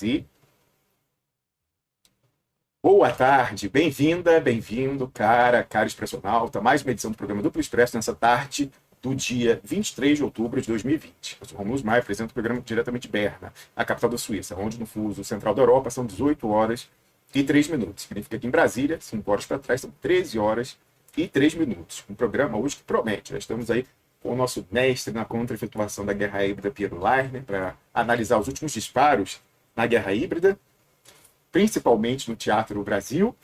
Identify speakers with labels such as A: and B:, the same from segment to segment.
A: êxtase. Boa tarde, bem-vinda, bem-vindo, cara expressionauta, mais uma edição do programa Duplo Expresso nessa tarde do dia 23 de outubro de 2020. Eu sou Romulo Maia, apresento o programa diretamente de Berna, a capital da Suíça, onde no fuso central da Europa são 18 horas e 3 minutos. Significa que em Brasília, 5 horas para trás, são 13 horas e 3 minutos. Um programa hoje que promete. Já estamos aí com o nosso mestre na contra-efetuação da guerra híbrida, Piero Leiner, para analisar os últimos disparos na guerra híbrida, principalmente no Teatro Brasil.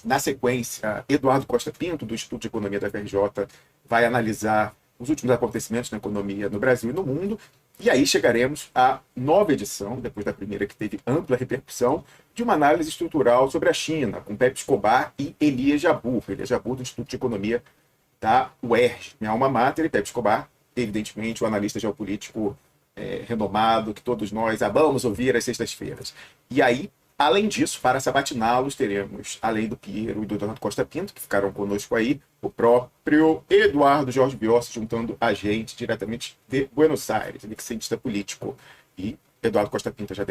A: Na sequência, Eduardo Costa Pinto, do Instituto de Economia da FRJ, vai analisar os últimos acontecimentos na economia no Brasil e no mundo. E aí chegaremos à nova edição, depois da primeira que teve ampla repercussão, de uma análise estrutural sobre a China, com Pepe Escobar e Elias Jabbour. Elias Jabbour, do Instituto de Economia da UERJ, minha alma mater, e Pepe Escobar, evidentemente, o analista geopolítico renomado, que todos nós amamos ouvir às sextas-feiras. E aí, além disso, para sabatiná-los, teremos, além do Piero e do Eduardo Costa Pinto, que ficaram conosco aí, o próprio Eduardo Jorge Biossi, juntando a gente diretamente de Buenos Aires, ele que é cientista político. E Eduardo Costa Pinto já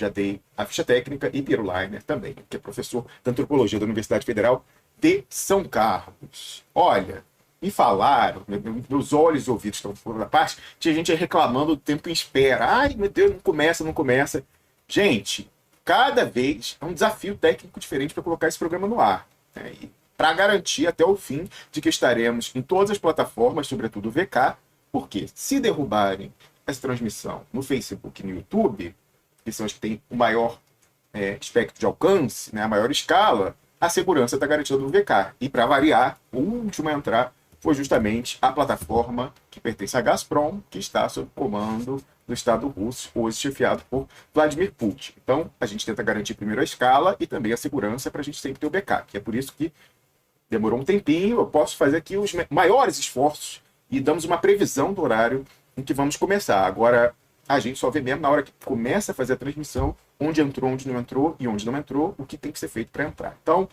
A: dei a ficha técnica, e Piero Leiner também, que é professor de antropologia da Universidade Federal de São Carlos. Olha, me falaram, meus olhos e ouvidos estão fora da parte, tinha gente aí reclamando do tempo em espera. Ai, meu Deus, não começa. Gente, cada vez é um desafio técnico diferente para colocar esse programa no ar. Né? E para garantir até o fim de que estaremos em todas as plataformas, sobretudo o VK, porque se derrubarem essa transmissão no Facebook e no YouTube, que são as que têm o maior espectro de alcance, né, a maior escala, a segurança está garantida no VK. E para variar, o último a entrar foi justamente a plataforma que pertence à Gazprom, que está sob comando do Estado russo, hoje chefiado por Vladimir Putin. Então, a gente tenta garantir primeiro a escala e também a segurança para a gente sempre ter o backup. É por isso que demorou um tempinho, eu posso fazer aqui os maiores esforços e damos uma previsão do horário em que vamos começar. Agora, a gente só vê mesmo na hora que começa a fazer a transmissão, onde entrou, onde não entrou, e onde não entrou, o que tem que ser feito para entrar. Então,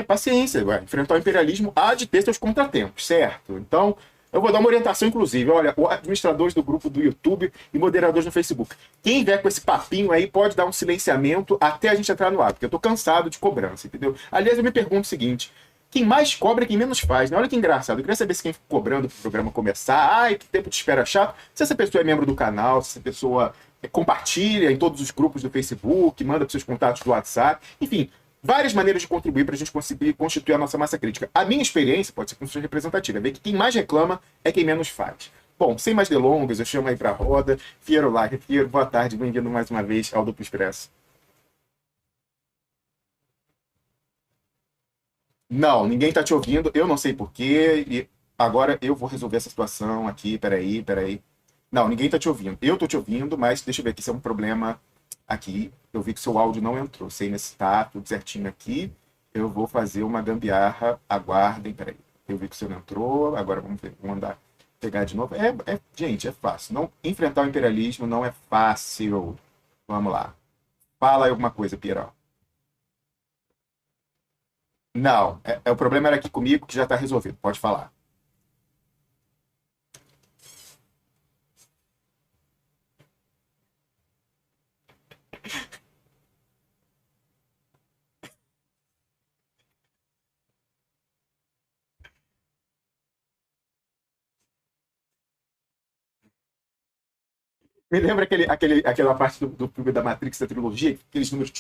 A: paciência, enfrentar o imperialismo há de ter seus contratempos, certo? Então, eu vou dar uma orientação, inclusive. Olha, administradores do grupo do YouTube e moderadores no Facebook. Quem vier com esse papinho aí pode dar um silenciamento até a gente entrar no ar, porque eu tô cansado de cobrança, entendeu? Aliás, eu me pergunto o seguinte: quem mais cobra é quem menos faz, né? Olha que engraçado. Eu queria saber se quem fica cobrando pro programa começar, ai, que tempo de espera chato, se essa pessoa é membro do canal, se essa pessoa compartilha em todos os grupos do Facebook, manda para seus contatos do WhatsApp, enfim, várias maneiras de contribuir para a gente conseguir constituir a nossa massa crítica. A minha experiência pode ser que não seja representativa, é ver que quem mais reclama é quem menos faz. Bom, sem mais delongas, eu chamo aí para a roda Piero Leiner. Piero, boa tarde, bem-vindo mais uma vez ao Duplo Expresso. Não, ninguém está te ouvindo, eu não sei porquê, e agora eu vou resolver essa situação aqui, peraí. Não, ninguém está te ouvindo. Eu estou te ouvindo, mas deixa eu ver aqui se é um problema aqui. Eu vi que seu áudio não entrou, sem necessitar, tudo certinho aqui. Eu vou fazer uma gambiarra, aguardem, peraí. Eu vi que o seu não entrou, agora vamos ver, vamos andar, pegar de novo. Gente, é fácil. Não, enfrentar o imperialismo não é fácil. Vamos lá. Fala aí alguma coisa, Piero. Não, o problema era aqui comigo, que já está resolvido. Pode falar. Me lembra aquela parte do filme da Matrix, da trilogia, aqueles números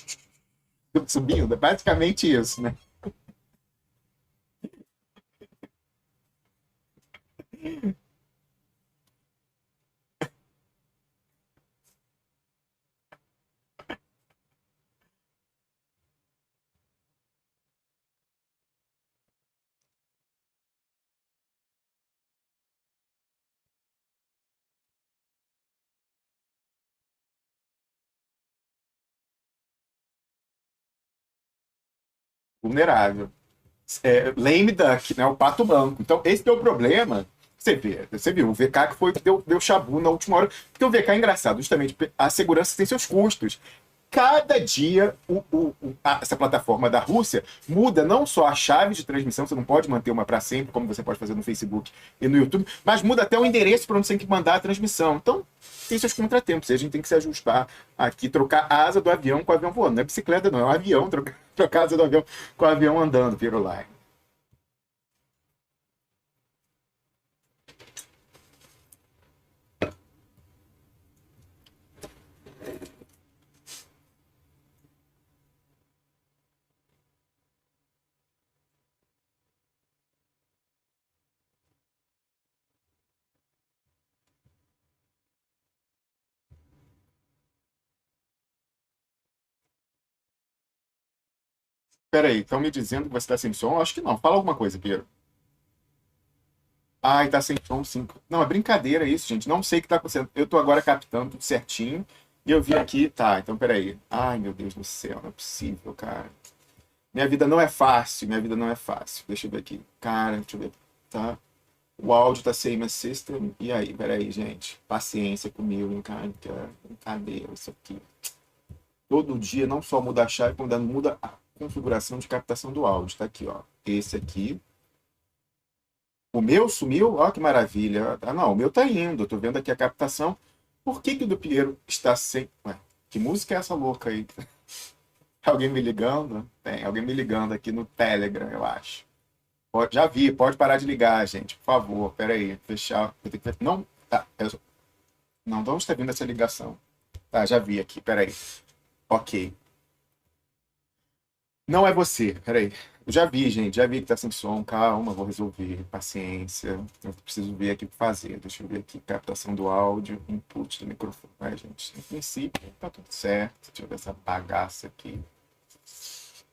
A: subindo? É basicamente isso, né? Vulnerável. Lame duck, né? O pato branco. Então, esse é o problema. Você viu, o VK que foi deu chabu na última hora. Porque o VK é engraçado, justamente, a segurança tem seus custos. cada dia essa plataforma da Rússia muda não só a chave de transmissão, você não pode manter uma para sempre, como você pode fazer no Facebook e no YouTube, mas muda até o endereço para onde você tem que mandar a transmissão. Então, tem seus contratempos, e a gente tem que se ajustar aqui, trocar a asa do avião com o avião voando. Não é bicicleta, não, é um avião, trocar a asa do avião com o avião andando, Pirulai. Peraí, estão me dizendo que você está sem som? Acho que não. Fala alguma coisa, Pedro. Ai, tá sem som, sim. Não, é brincadeira isso, gente. Não sei o que tá acontecendo. Eu tô agora captando tudo certinho. E eu vi aqui, tá, então peraí. Ai, meu Deus do céu, não é possível, cara. Minha vida não é fácil, minha vida não é fácil. Deixa eu ver aqui. Cara, deixa eu ver. Tá. O áudio tá sem system. E aí, peraí, gente. Paciência comigo, hein, cara. Cadê isso aqui? Todo dia não só muda a chave, como muda a configuração de captação do áudio. Tá aqui, ó. Esse aqui. O meu sumiu? Ó, que maravilha. Ah, não, o meu tá indo. Eu tô vendo aqui a captação. Por que que o do Piero está sem... Ué, que música é essa louca aí? Alguém me ligando? Tem alguém me ligando aqui no Telegram, eu acho. Já vi, pode parar de ligar, gente, por favor. Pera aí, fechar. Não, tá. Não, de onde está vindo essa ligação? Tá, já vi aqui, pera aí. Ok. Não é você, peraí. Eu já vi, gente, já vi que tá sem som. Calma, vou resolver. Paciência. Eu preciso ver aqui o que fazer. Deixa eu ver aqui. Captação do áudio, input do microfone. Vai, gente. No princípio, tá tudo certo. Deixa eu ver essa bagaça aqui.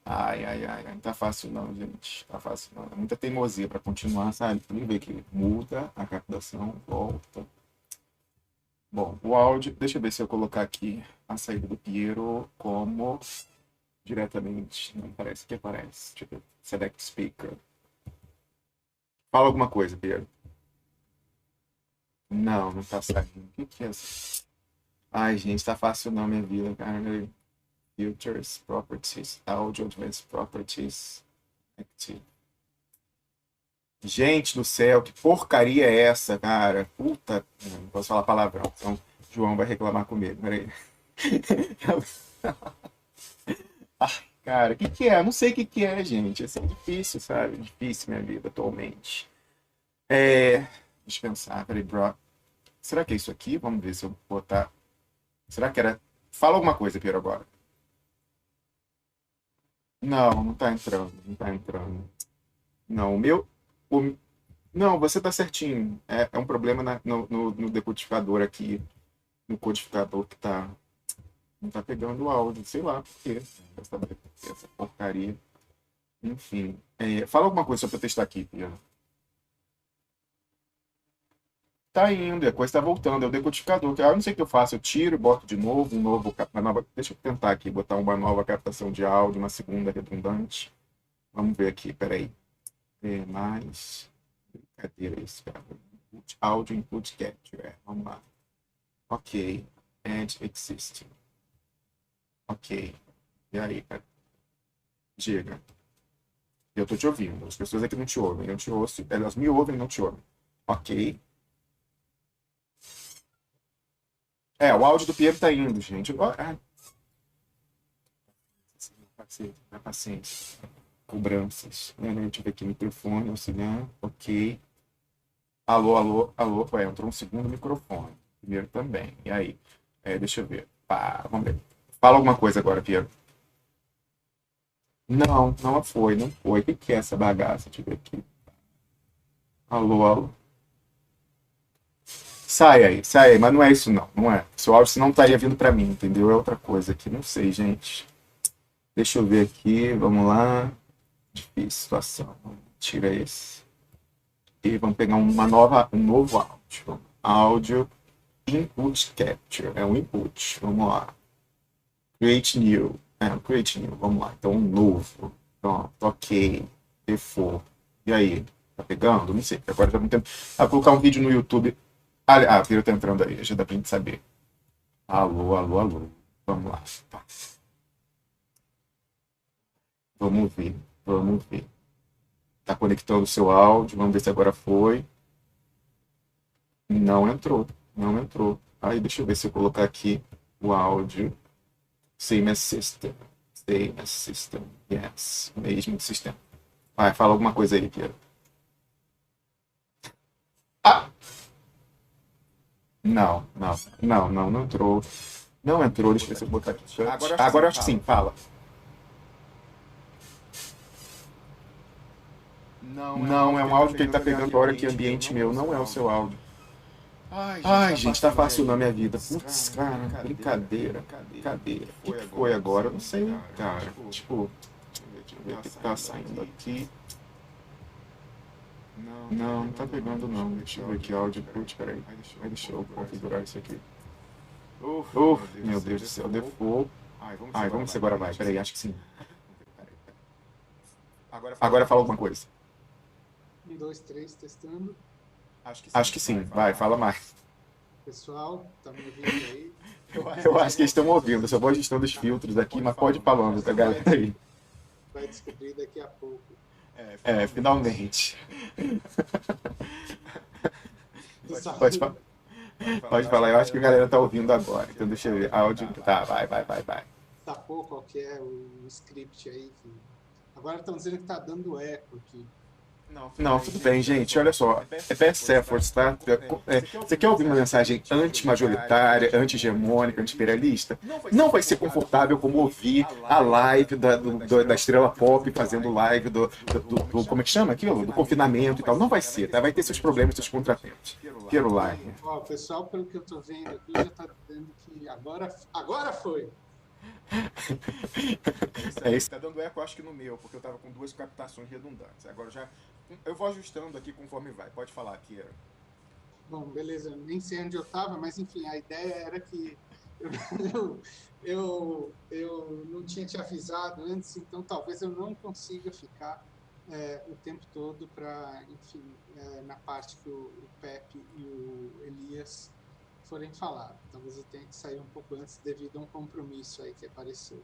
A: Ai, ai, ai. Não tá fácil, não, gente. Tá fácil, não. É muita teimosia pra continuar, sabe? Vamos ver que muda a captação, volta. Bom, o áudio. Deixa eu ver se eu colocar aqui a saída do Piero como. Diretamente, não parece que aparece. Deixa eu ver. Select speaker. Fala alguma coisa, Pedro. Não, não tá saindo. O que é isso? Ai, gente, tá fácil não, minha vida, cara. Filters, properties, audio, advanced properties. Active. Gente do céu, que porcaria é essa, cara? Puta. Não posso falar palavrão, então João vai reclamar comigo. Peraí. Cara, o que é? Eu não sei o que é, gente. Assim, é difícil, sabe? Difícil minha vida atualmente. Deixa eu pensar, peraí, bro. Será que é isso aqui? Vamos ver se eu botar. Será que era. Fala alguma coisa, Piero, agora. Não, não tá entrando, não tá entrando. Não, o meu. o- Não, você tá certinho. É um problema no decodificador aqui. No codificador que tá. Não tá pegando o áudio, sei lá por quê. Essa porcaria. Enfim. Fala alguma coisa só pra eu testar aqui, Piero. Tá indo, a coisa tá voltando, é o decodificador. Eu não sei o que eu faço, eu tiro, boto de novo, uma nova. Deixa eu tentar aqui, botar uma nova captação de áudio, uma segunda redundante. Vamos ver aqui, peraí. Mais. Cadê isso, cara? Áudio input capture. Vamos lá. Ok. Add existing. Ok. E aí, cara? Diga. Eu tô te ouvindo. As pessoas aqui não te ouvem. Eu te ouço. Elas me ouvem e não te ouvem. Ok. O áudio do Piero tá indo, gente. Paciência. Cobranças. Deixa eu ver aqui, microfone, auxiliar. Ok. Alô, alô, alô. Entrou um segundo microfone. Primeiro também. E aí? Deixa eu ver. Pá, vamos ver. Fala alguma coisa agora, Piero. Não, não foi, não foi. O que é essa bagaça? Deixa eu ver aqui. Alô, alô. Sai aí, mas não é isso não, não é. Seu áudio não estaria vindo para mim, entendeu? É outra coisa aqui, não sei, gente. Deixa eu ver aqui, vamos lá. Difícil situação. Tira esse. E vamos pegar um novo áudio. Áudio input capture. É um input. Vamos lá. Create new. Create new. Vamos lá. Então, um novo. Pronto. Ok. Default. E aí? Tá pegando? Não sei. Agora já não tem. Vou colocar um vídeo no YouTube. A Piro tá entrando aí. Já dá pra gente saber. Alô, alô, alô. Vamos lá. Vamos ver, vamos ver. Tá conectando o seu áudio, vamos ver se agora foi. Não entrou, não entrou. Aí, deixa eu ver se eu colocar aqui o áudio. Same as system. Same as system. Yes, mesmo sistema. Vai, fala alguma coisa aí, Piero. Ah! Não entrou. Não entrou, deixa eu ver se eu botar aqui. Agora eu acho que sim, fala. Não, é um áudio que ele tá pegando agora que ambiente meu, não é o seu áudio. Ai, gente, tá fácil na minha vida. Putz, cara, brincadeira. Cadê? O que foi agora? Eu não sei, cara. Tipo, deixa eu ver o que tá saindo aqui. Não tá pegando não. Deixa eu ver que áudio. Putz, peraí. Deixa eu configurar isso aqui. Meu Deus do céu, default. Ai, vamos ver se agora vai. Peraí, acho que sim. Agora fala alguma coisa.
B: 1, 2, 3, testando.
A: Acho que sim. Vai, fala mais.
B: Pessoal, tá me ouvindo aí?
A: Eu acho que eles estão ouvindo. Eu só vou ajustando os filtros aqui, mas pode ir falando, tá, galera aí.
B: Vai descobrir daqui a pouco.
A: Finalmente. Pode falar, eu acho que a galera tá ouvindo agora. Então deixa eu ver. Áudio. Tá, vai.
B: Sacou qual que é o script aí? Agora estão dizendo que tá dando eco aqui.
A: Não, tudo bem, gente. Olha só, é best efforts, tá? Você quer ouvir uma mensagem anti-majoritária, anti-hegemônica, anti-imperialista? Não vai ser confortável como ouvir a live da estrela pop fazendo live como é que chama aquilo? Do confinamento e tal. Não vai ser, tá? Vai ter seus problemas, seus contratempos. Piero Line.
B: Ó, o pessoal, pelo que eu tô vendo aqui, já tá dizendo que agora foi.
A: Isso. Tá dando eco, acho que no meu, porque eu tava com 2 captações redundantes. Agora já. Eu vou ajustando aqui conforme vai. Pode falar, Kiera.
B: Bom, beleza. Nem sei onde eu tava, mas enfim, a ideia era que eu não tinha te avisado antes, então talvez eu não consiga ficar o tempo todo para, enfim, na parte que o Pepe e o Elias forem falar. Talvez eu tenha que sair um pouco antes devido a um compromisso aí que apareceu.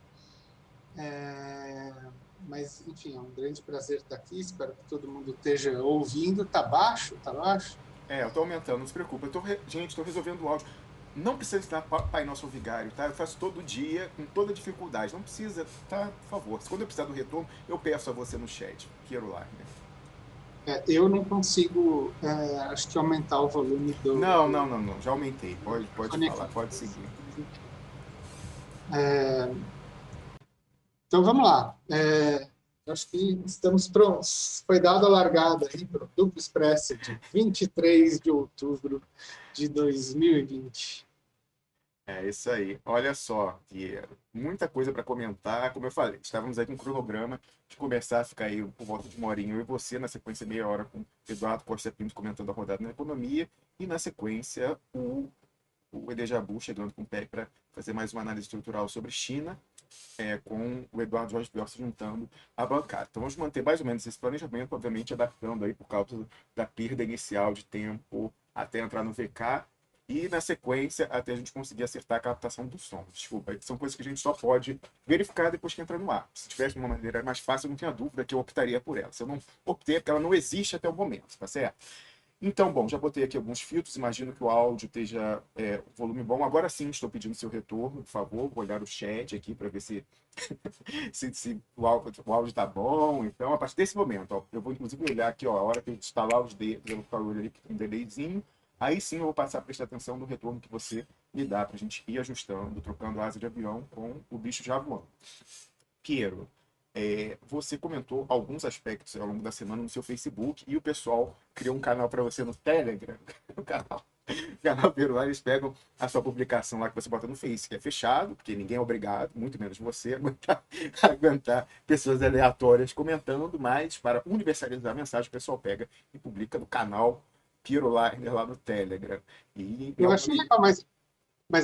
B: Mas, enfim, é um grande prazer estar aqui. Espero que todo mundo esteja ouvindo. Tá baixo? Tá baixo?
A: Eu tô aumentando, não se preocupa. Gente, tô resolvendo o áudio. Não precisa ensinar Pai Nosso Vigário, tá? Eu faço todo dia, com toda dificuldade. Não precisa, tá? Por favor. Quando eu precisar do retorno, eu peço a você no chat. Quero lá, né?
B: Eu não consigo, acho que aumentar o volume do...
A: Não. Já aumentei. Pode falar, pode seguir.
B: Então, vamos lá. Acho que estamos prontos. Foi dada a largada aí para o Duplo Expresso de 23 de outubro de 2020.
A: É isso aí. Olha só, Piero. Muita coisa para comentar. Como eu falei, estávamos aí com um cronograma de começar a ficar aí por volta de 1 horinha, eu e você, na sequência meia hora com Eduardo Costa Pinto comentando a rodada na economia, e na sequência o Edejabu chegando com o PEC para fazer mais uma análise estrutural sobre China, com o Eduardo Jorge Pior se juntando à bancada. Então vamos manter mais ou menos esse planejamento, obviamente adaptando aí por causa da perda inicial de tempo até entrar no VK, e na sequência até a gente conseguir acertar a captação do som. Desculpa, são coisas que a gente só pode verificar depois que entra no ar. Se tivesse de uma maneira mais fácil, eu não tinha dúvida que eu optaria por ela. Se eu não optei, é porque ela não existe até o momento, tá certo? Então, bom, já botei aqui alguns filtros, imagino que o áudio esteja volume bom. Agora sim, estou pedindo seu retorno, por favor, vou olhar o chat aqui para ver se, se o áudio está bom. Então, a partir desse momento, ó, eu vou inclusive olhar aqui, ó, a hora que eu instalar os dedos, eu vou ficar olhando ali com um delayzinho. Aí sim eu vou passar a prestar atenção no retorno que você me dá para a gente ir ajustando, trocando asa de avião com o bicho já voando. Piero, você comentou alguns aspectos ao longo da semana no seu Facebook e o pessoal criou um canal para você no Telegram. O canal Piero lá, eles pegam a sua publicação lá que você bota no Face, que é fechado, porque ninguém é obrigado, muito menos você, aguentar pessoas aleatórias comentando, mas para universalizar a mensagem, o pessoal pega e publica no canal Piero Liner lá no Telegram.
B: Eu achei legal, mas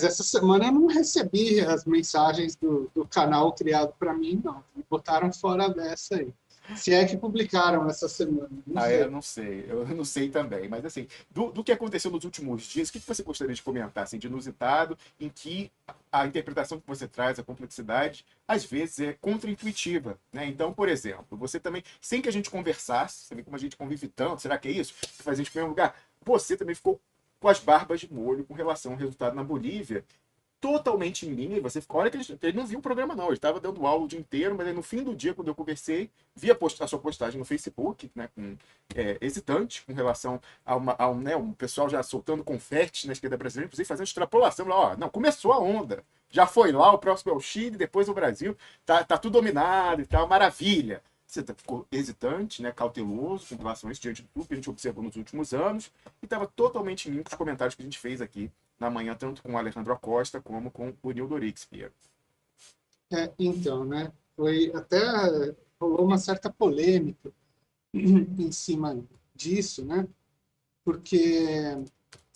B: essa semana eu não recebi as mensagens do canal criado para mim, não. Me botaram fora dessa aí. Se é que publicaram essa semana, não
A: Ah,
B: sei.
A: eu não sei também, mas assim, do que aconteceu nos últimos dias, o que você gostaria de comentar, assim, de inusitado, em que a interpretação que você traz, a complexidade, às vezes é contraintuitiva, né? Então, por exemplo, você também, sem que a gente conversasse, você vê como a gente convive tanto, será que é isso? Que faz a gente em primeiro lugar, você também ficou com as barbas de molho com relação ao resultado na Bolívia, totalmente em linha. Você fica, olha que ele não viu o programa, não. Ele estava dando aula o dia inteiro, mas aí no fim do dia, quando eu conversei, vi a sua postagem no Facebook, né, hesitante com relação a um, né, um pessoal já soltando confete na esquerda brasileira, inclusive fazendo extrapolação. Lá, ó, não, começou a onda. Já foi lá, o próximo é o Chile, depois o Brasil. Tá tudo dominado e tal, maravilha. Você ficou hesitante, né, cauteloso com relação a isso, diante de tudo que a gente observou nos últimos anos, e estava totalmente em linha com os comentários que a gente fez aqui na manhã, tanto com o Alejandro Acosta como com o Nildo Orixpier.
B: Então, né? Foi até rolou uma certa polêmica em cima disso, né? Porque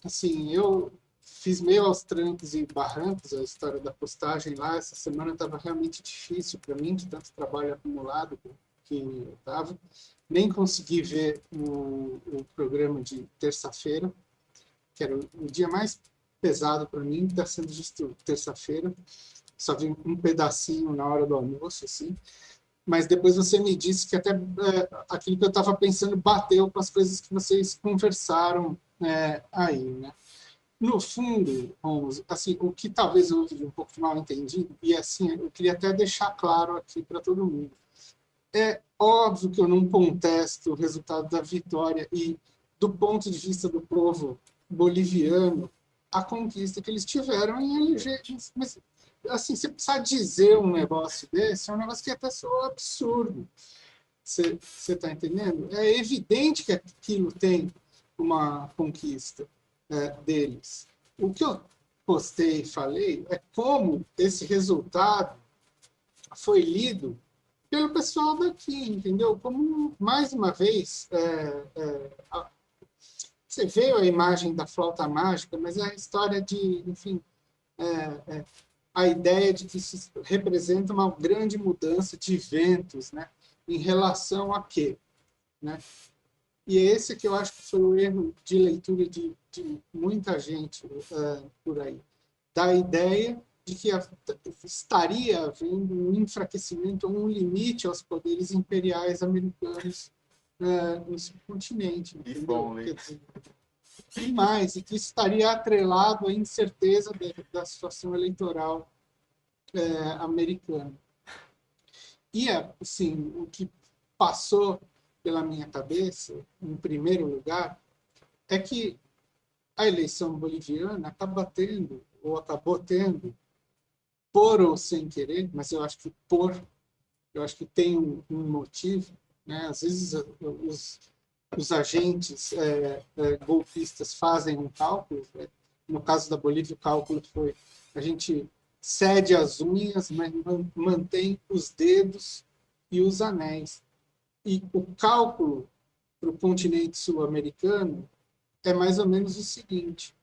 B: assim, eu fiz meio aos trancos e barrancos a história da postagem lá. Essa semana estava realmente difícil para mim, de tanto trabalho acumulado que eu estava. Nem consegui ver o programa de terça-feira, que era o dia mais pesado para mim, está sendo justo terça-feira. Só vi um pedacinho na hora do almoço, assim. Mas depois você me disse que até aquilo que eu estava pensando bateu com as coisas que vocês conversaram aí, né? No fundo, Holmes, assim, o que talvez eu use um pouco de mal entendido, e assim, eu queria até deixar claro aqui para todo mundo. É óbvio que eu não contesto o resultado da vitória e, do ponto de vista do povo boliviano, a conquista que eles tiveram em eleger. Mas, assim, você precisar dizer um negócio desse, é um negócio que até soa absurdo. Você está entendendo? É evidente que aquilo tem uma conquista deles. O que eu postei e falei é como esse resultado foi lido pelo pessoal daqui, entendeu? Como, mais uma vez, você vê a imagem da flauta mágica, mas é a história de, enfim, a ideia de que isso representa uma grande mudança de ventos, né? Em relação a quê? Né? E é esse que eu acho que foi o erro de leitura de muita gente por aí. Da ideia de que estaria havendo um enfraquecimento ou um limite aos poderes imperiais americanos no subcontinente,
A: E
B: entendeu?
A: Fonley.
B: Quer dizer, e mais, e que isso estaria atrelado à incerteza da situação eleitoral americana. E, assim, o que passou pela minha cabeça, em primeiro lugar, é que a eleição boliviana acaba tendo, ou acabou tendo, por ou sem querer, mas eu acho que eu acho que tem um motivo, né? Às vezes os agentes golpistas fazem um cálculo, né? No caso da Bolívia o cálculo foi a gente cede as unhas, mas mantém os dedos e os anéis. E o cálculo para o continente sul-americano é mais ou menos o seguinte: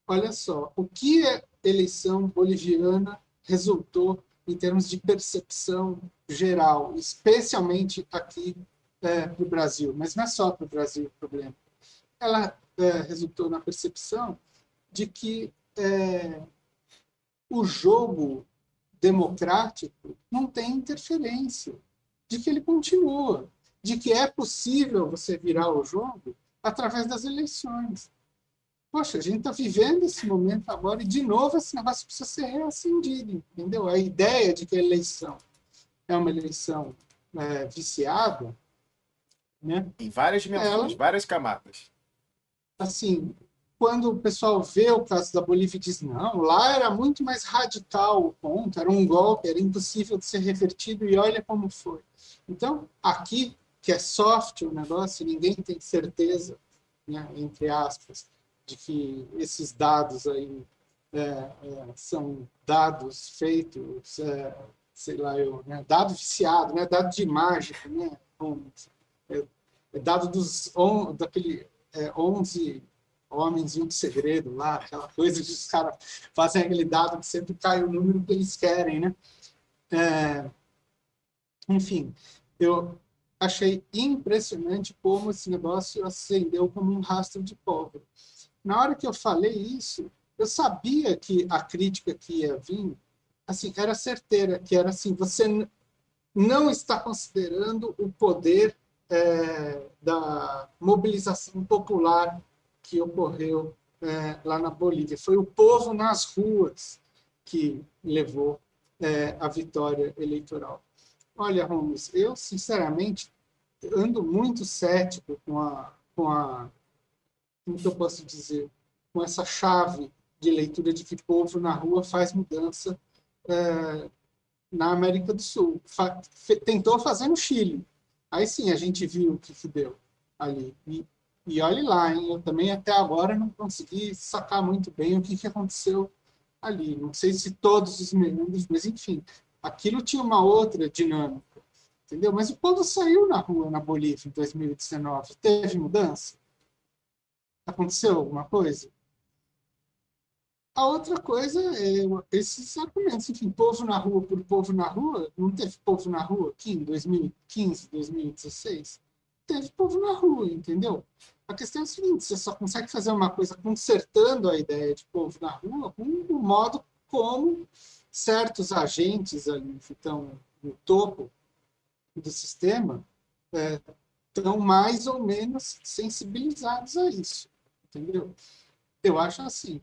B: olha só, o que a eleição boliviana resultou em termos de percepção geral, especialmente aqui para o Brasil, mas não é só para o Brasil o problema. Ela resultou na percepção de que o jogo democrático não tem interferência, de que ele continua, de que é possível você virar o jogo através das eleições. Poxa, a gente está vivendo esse momento agora e, de novo, esse negócio precisa ser reacendido, entendeu? A ideia de que a eleição é uma eleição viciada, né?
A: Em várias dimensões,
B: Ela,
A: várias camadas.
B: assim, quando o pessoal vê o caso da Bolívia e diz, não, lá era muito mais radical o ponto, era um golpe, era impossível de ser revertido e olha como foi. Então, aqui, que é soft o negócio, ninguém tem certeza, né, entre aspas, de que esses dados aí são dados feitos, sei lá eu, né, dado viciado, né, dado de mágica, né, é, dado daquele 11 homens e um segredo lá, aquela coisa que os caras fazem aquele dado que sempre cai o número que eles querem, né? Enfim, eu achei impressionante como esse negócio acendeu como um rastro de pólvora. Na hora que eu falei isso, eu sabia que a crítica que ia vir, assim, era certeira, que era assim, você não está considerando o poder da mobilização popular que ocorreu lá na Bolívia. Foi o povo nas ruas que levou a vitória eleitoral. Olha, Holmes, eu sinceramente ando muito cético como que eu posso dizer, com essa chave de leitura de que povo na rua faz mudança na América do Sul. Tentou fazer no Chile. Aí sim a gente viu o que deu ali. E olhe lá, hein? Eu também até agora não consegui sacar muito bem o que aconteceu ali. Não sei se todos os meandros, mas enfim, aquilo tinha uma outra dinâmica, entendeu? Mas o povo saiu na rua na Bolívia em 2019. Teve mudança? Aconteceu alguma coisa? A outra coisa é esses argumentos, enfim, povo na rua por povo na rua, não teve povo na rua aqui em 2015, 2016? Teve povo na rua, entendeu? A questão é a seguinte, você só consegue fazer uma coisa consertando a ideia de povo na rua com o modo como certos agentes ali que estão no topo do sistema estão mais ou menos sensibilizados a isso, entendeu? Eu acho assim,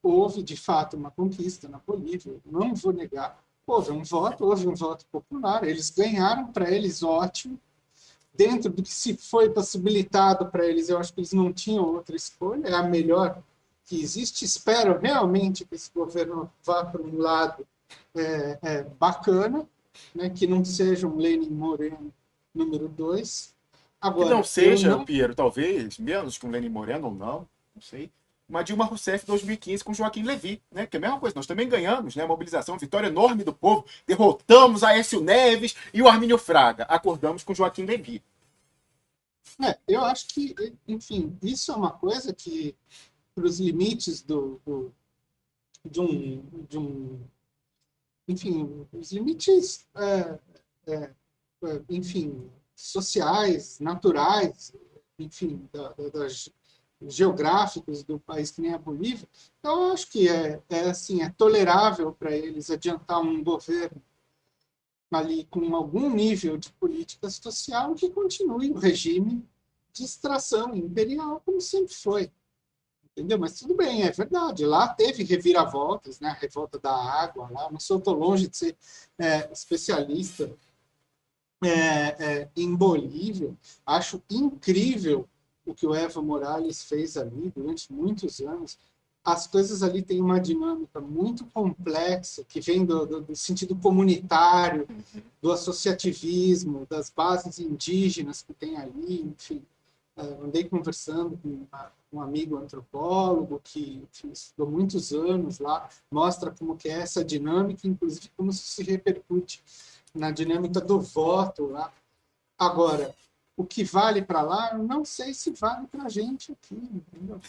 B: houve de fato uma conquista na Bolívia, não vou negar. Houve um voto popular, eles ganharam, para eles ótimo, dentro do que se foi possibilitado para eles, eu acho que eles não tinham outra escolha, é a melhor que existe. Espero realmente que esse governo vá para um lado bacana, né, que não seja um Lenin Moreno número 2.
A: Que não
B: Agora, eu
A: seja,
B: não.
A: Piero, talvez, menos que um Lenin Moreno ou não sei. Uma Dilma Rousseff 2015 com Joaquim Levy, né? Que é a mesma coisa. Nós também ganhamos, né? A mobilização, vitória enorme do povo. Derrotamos Aécio Neves e o Armínio Fraga. Acordamos com Joaquim Levy.
B: Eu acho que, enfim, isso é uma coisa que, para os limites de um, enfim, os limites, enfim, sociais, naturais, enfim, das geográficos do país que nem a Bolívia, eu acho que assim, é tolerável para eles adiantar um governo ali com algum nível de política social que continue o regime de extração imperial como sempre foi. Entendeu? Mas tudo bem, é verdade. Lá teve reviravoltas, né? A revolta da água, lá. Não sou tão longe de ser especialista em Bolívia. Acho incrível o que o Evo Morales fez ali durante muitos anos. As coisas ali têm uma dinâmica muito complexa, que vem do sentido comunitário, do associativismo, das bases indígenas que tem ali, enfim. Andei conversando com um amigo antropólogo que estudou muitos anos lá, mostra como que é essa dinâmica, inclusive como isso se repercute na dinâmica do voto lá. Agora, o que vale para lá, eu não sei se vale para a gente aqui, entendeu?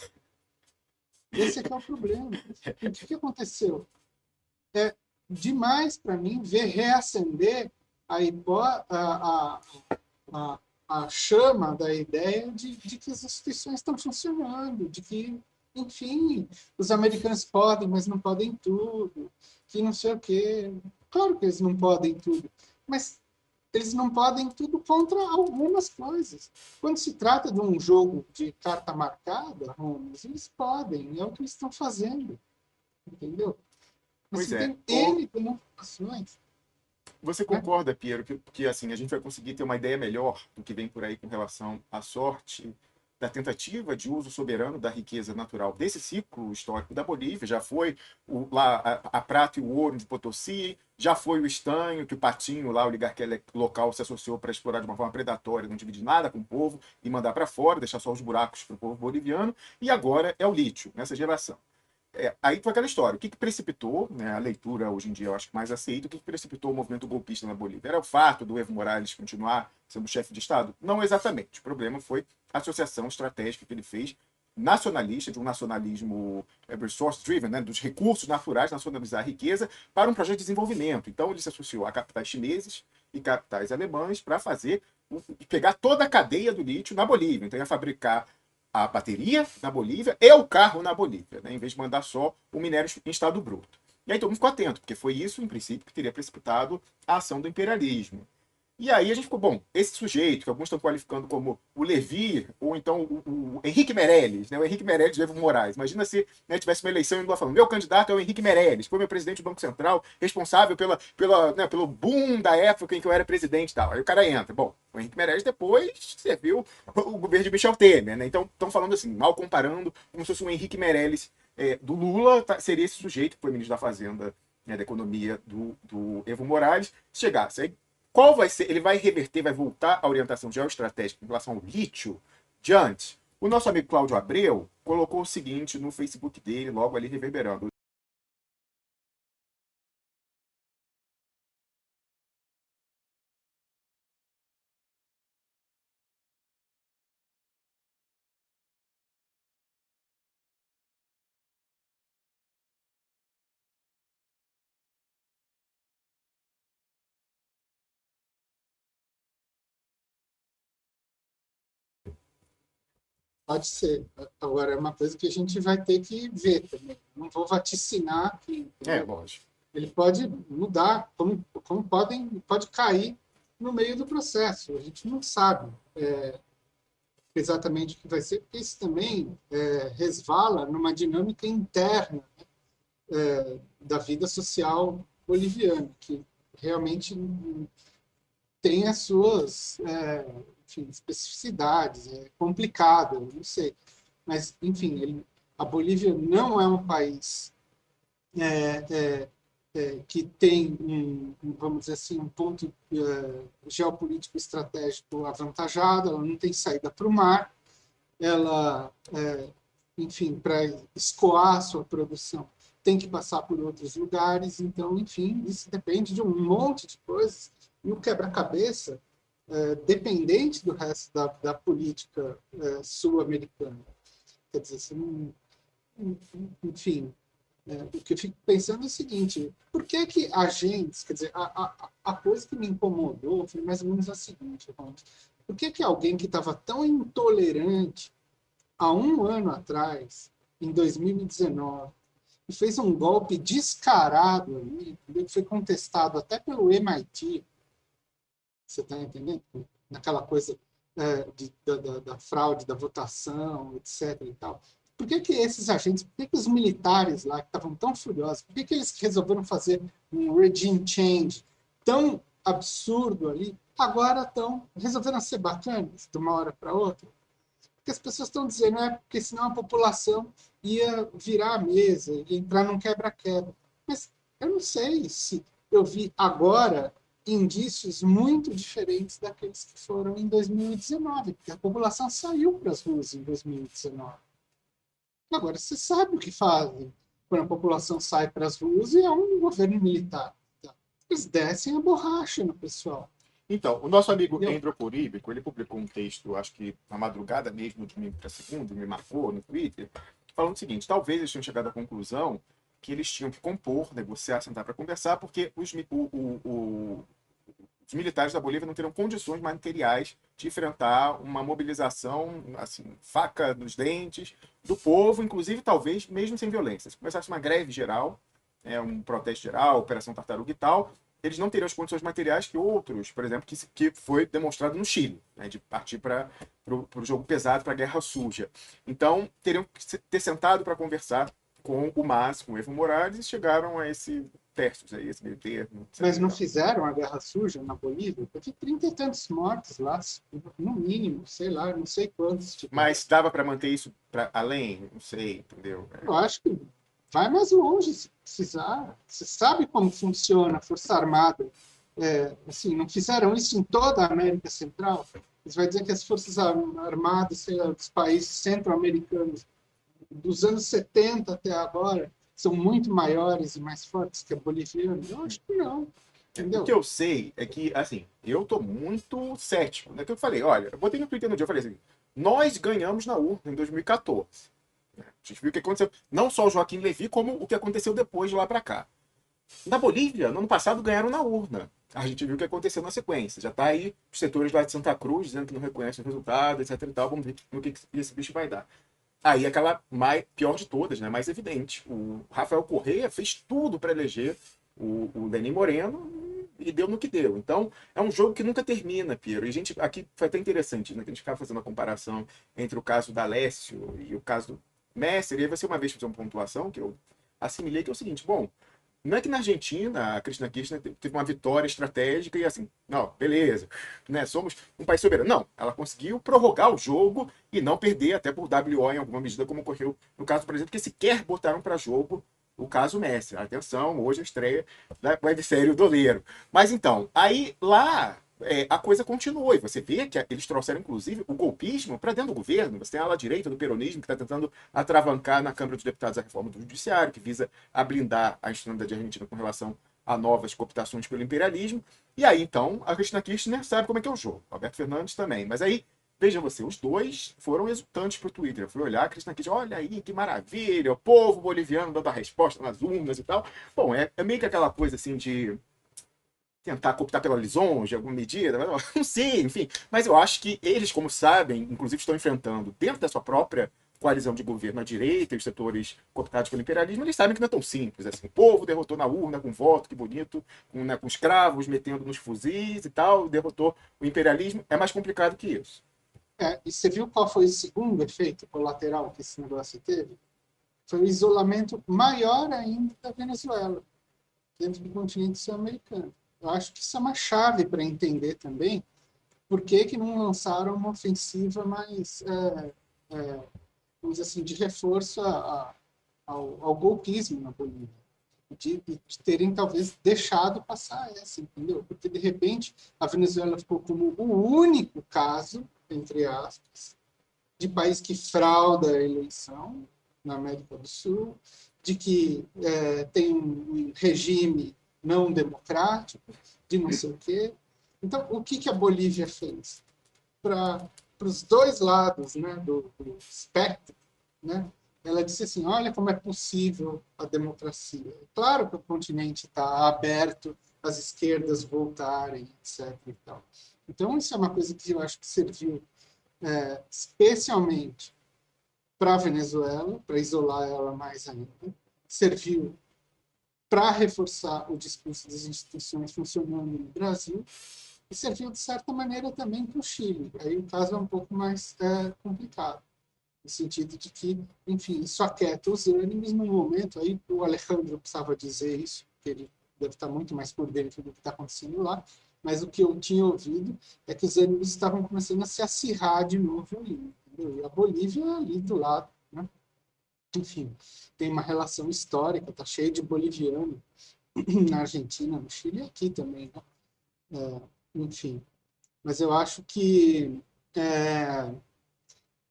B: Esse é que é o problema. O que aconteceu? É demais para mim ver reacender a, a, a chama da ideia de que as instituições estão funcionando, de que, enfim, os americanos podem, mas não podem tudo, que não sei o quê. Claro que eles não podem tudo, mas eles não podem tudo contra algumas coisas. Quando se trata de um jogo de carta marcada, Holmes, eles podem, é o que eles estão fazendo, entendeu? Mas
A: Pois
B: você
A: é.
B: tem N demonstrações,
A: Você
B: né?
A: concorda, Piero, que assim, a gente vai conseguir ter uma ideia melhor do que vem por aí com relação à sorte da tentativa de uso soberano da riqueza natural desse ciclo histórico da Bolívia? Já foi lá a prata e o ouro de Potosí, já foi o estanho, que o Patinho, lá, o oligarquia local, se associou para explorar de uma forma predatória, não dividir nada com o povo e mandar para fora, deixar só os buracos para o povo boliviano, e agora é o lítio, nessa geração. Aí foi aquela história. O que precipitou, né, a leitura hoje em dia eu acho que mais aceita, o que precipitou o movimento golpista na Bolívia? Era o fato do Evo Morales continuar sendo chefe de Estado? Não exatamente. O problema foi a associação estratégica que ele fez nacionalista, de um nacionalismo resource-driven, né, dos recursos naturais, nacionalizar a riqueza, para um projeto de desenvolvimento. Então, ele se associou a capitais chineses e capitais alemães para pegar toda a cadeia do lítio na Bolívia. Então, ia fabricar a bateria na Bolívia e o carro na Bolívia, né, em vez de mandar só o minério em estado bruto. E aí todo mundo ficou atento, porque foi isso, em princípio, que teria precipitado a ação do imperialismo. E aí a gente ficou, bom, esse sujeito, que alguns estão qualificando como o Levi, ou então o Henrique Meirelles, né? O Henrique Meirelles de Evo Morales. Imagina se, né, tivesse uma eleição e ele falando, meu candidato é o Henrique Meirelles, foi meu presidente do Banco Central, responsável né, pelo boom da época em que eu era presidente e tal. Aí o cara entra. Bom, o Henrique Meirelles depois serviu o governo de Michel Temer, né? Então estão falando assim, mal comparando, como se fosse um Henrique Meirelles do Lula, seria esse sujeito que foi ministro da Fazenda, né, da Economia do Evo Morales, se chegasse. Aí, qual vai ser? Ele vai reverter, vai voltar à orientação geoestratégica em relação ao lítio diante. O nosso amigo Cláudio Abreu colocou o seguinte no Facebook dele, logo ali reverberando.
B: Pode ser. Agora, é uma coisa que a gente vai ter que ver também. Não vou vaticinar que
A: Lógico.
B: ele pode mudar, como pode cair no meio do processo. A gente não sabe exatamente o que vai ser, porque isso também resvala numa dinâmica interna da vida social boliviana, que realmente tem as suas enfim, especificidades, é complicado, não sei. Mas, enfim, a Bolívia não é um país que tem, vamos dizer assim, um ponto geopolítico estratégico avantajado, ela não tem saída para o mar, ela, enfim, para escoar a sua produção, tem que passar por outros lugares, então, enfim, isso depende de um monte de coisas, e o quebra-cabeça dependente do resto da política sul-americana. Quer dizer, você não, enfim, o que eu fico pensando é o seguinte, por que agentes, quer dizer, a coisa que me incomodou foi mais ou menos a seguinte, por que alguém que estava tão intolerante há um ano atrás, em 2019, e fez um golpe descarado ali, que foi contestado até pelo MIT, você está entendendo? Naquela coisa da fraude, da votação, etc. E tal. Por que esses agentes, por que os militares lá, que estavam tão furiosos, por que eles resolveram fazer um regime change tão absurdo ali, agora resolveram ser bacanas de uma hora para outra? Porque as pessoas estão dizendo, porque senão a população ia virar a mesa, ia entrar num quebra-quebra. Mas eu não sei se eu vi agora indícios muito diferentes daqueles que foram em 2019, porque a população saiu para as ruas em 2019. Agora, você sabe o que fazem quando a população sai para as ruas e é um governo militar. Eles descem a borracha no pessoal.
A: Então, o nosso amigo Andrew Coríbico, ele publicou um texto, acho que na madrugada mesmo, de domingo para segunda, me marcou no Twitter, falando o seguinte, talvez eles tenham chegado à conclusão que eles tinham que compor, negociar, sentar para conversar, porque os militares da Bolívia não teriam condições materiais de enfrentar uma mobilização, assim, faca nos dentes, do povo, inclusive, talvez, mesmo sem violência. Se começasse uma greve geral, um protesto geral, Operação Tartaruga e tal, eles não teriam as condições materiais que outros, por exemplo, que foi demonstrado no Chile, né, de partir para o jogo pesado, para a guerra suja. Então, teriam que ter sentado para conversar com o MAS, com o Evo Morales, e chegaram a esse terços, aí, esse meio termo.
B: Mas não fizeram a guerra suja na Bolívia? Porque 30 e tantos mortos lá, no mínimo, sei lá, não sei quantos. Tipo.
A: Mas dava para manter isso para além? Não sei, entendeu?
B: Eu acho que vai mais longe se precisar. Você sabe como funciona a Força Armada. Assim, não fizeram isso em toda a América Central? Você vai dizer que as Forças Armadas, sei lá, dos países centro-americanos, dos anos 70 até agora, são muito maiores e mais fortes que a boliviana? Eu acho que não. Entendeu?
A: O que eu sei é que, assim, eu tô muito cético, né? Que eu falei, olha, eu botei no Twitter no dia, eu falei assim, Nós ganhamos na urna em 2014. A gente viu o que aconteceu. Não só o Joaquim Levy, como o que aconteceu depois de lá para cá. Na Bolívia, no ano passado, ganharam na urna. A gente viu o que aconteceu na sequência. Já está aí os setores lá de Santa Cruz dizendo que não reconhecem o resultado, etc. E tal. Vamos ver no que esse bicho vai dar. Aí aquela pior de todas, né? Mais evidente. O Rafael Correia fez tudo para eleger o Lenin Moreno e deu no que deu. Então, é um jogo que nunca termina, Piero. E a gente, aqui foi até interessante, né? Que a gente ficava fazendo a comparação entre o caso da Lécio e o caso do Messer. E aí você uma vez fazer uma pontuação que eu assimilei, que é o seguinte, bom, não é que na Argentina a Cristina Kirchner teve uma vitória estratégica e assim, não, beleza, né, somos um país soberano. Não, ela conseguiu prorrogar o jogo e não perder até por WO em alguma medida, como ocorreu no caso, por exemplo, que sequer botaram para jogo o caso Messi. Atenção, hoje a estreia da websérie O Doleiro. Mas então, aí lá a coisa continuou. E você vê que eles trouxeram, inclusive, o golpismo para dentro do governo. Você tem a ala direita do peronismo que está tentando atravancar na Câmara dos Deputados a reforma do Judiciário, que visa a blindar a institucionalidade argentina com relação a novas cooptações pelo imperialismo. E aí, então, a Cristina Kirchner sabe como é que é o jogo. Alberto Fernandes também. Mas aí, veja você, os dois foram exultantes para o Twitter. Eu fui olhar, a Cristina Kirchner, olha aí, que maravilha, o povo boliviano dando a resposta nas urnas e tal. Bom, é meio que aquela coisa assim de tentar cooptar pela lisonja, alguma medida, não sei, enfim. Mas eu acho que eles, como sabem, inclusive estão enfrentando dentro da sua própria coalizão de governo à direita e os setores cooptados pelo imperialismo, eles sabem que não é tão simples assim. O povo derrotou na urna com voto, que bonito, com escravos metendo nos fuzis e tal, derrotou o imperialismo. É mais complicado que isso.
B: E você viu qual foi o segundo efeito colateral que esse negócio teve? Foi o isolamento maior ainda da Venezuela, dentro do continente sul-americano. Eu acho que isso é uma chave para entender também por que não lançaram uma ofensiva mais, vamos dizer assim, de reforço ao golpismo na Bolívia. De terem talvez deixado passar essa, entendeu? Porque de repente a Venezuela ficou como o único caso, entre aspas, de país que frauda a eleição na América do Sul, de que tem um regime não democrático, de não sei o quê. Então, o que a Bolívia fez? Para os dois lados, né, do espectro, né, ela disse assim, olha como é possível a democracia. Claro que o continente está aberto às esquerdas voltarem, etc. E tal. Então, isso é uma coisa que eu acho que serviu especialmente para a Venezuela, para isolar ela mais ainda, serviu para reforçar o discurso das instituições funcionando no Brasil e serviu, de certa maneira, também para o Chile. Aí o caso é um pouco mais complicado, no sentido de que, enfim, isso aquieta os ânimos no momento. Aí o Alejandro precisava dizer isso, porque ele deve estar muito mais por dentro do que está acontecendo lá, mas o que eu tinha ouvido é que os ânimos estavam começando a se acirrar de novo ali. Entendeu? E a Bolívia ali do lado, né? Enfim, tem uma relação histórica, está cheio de boliviano na Argentina, no Chile e aqui também, né? Enfim, mas eu acho que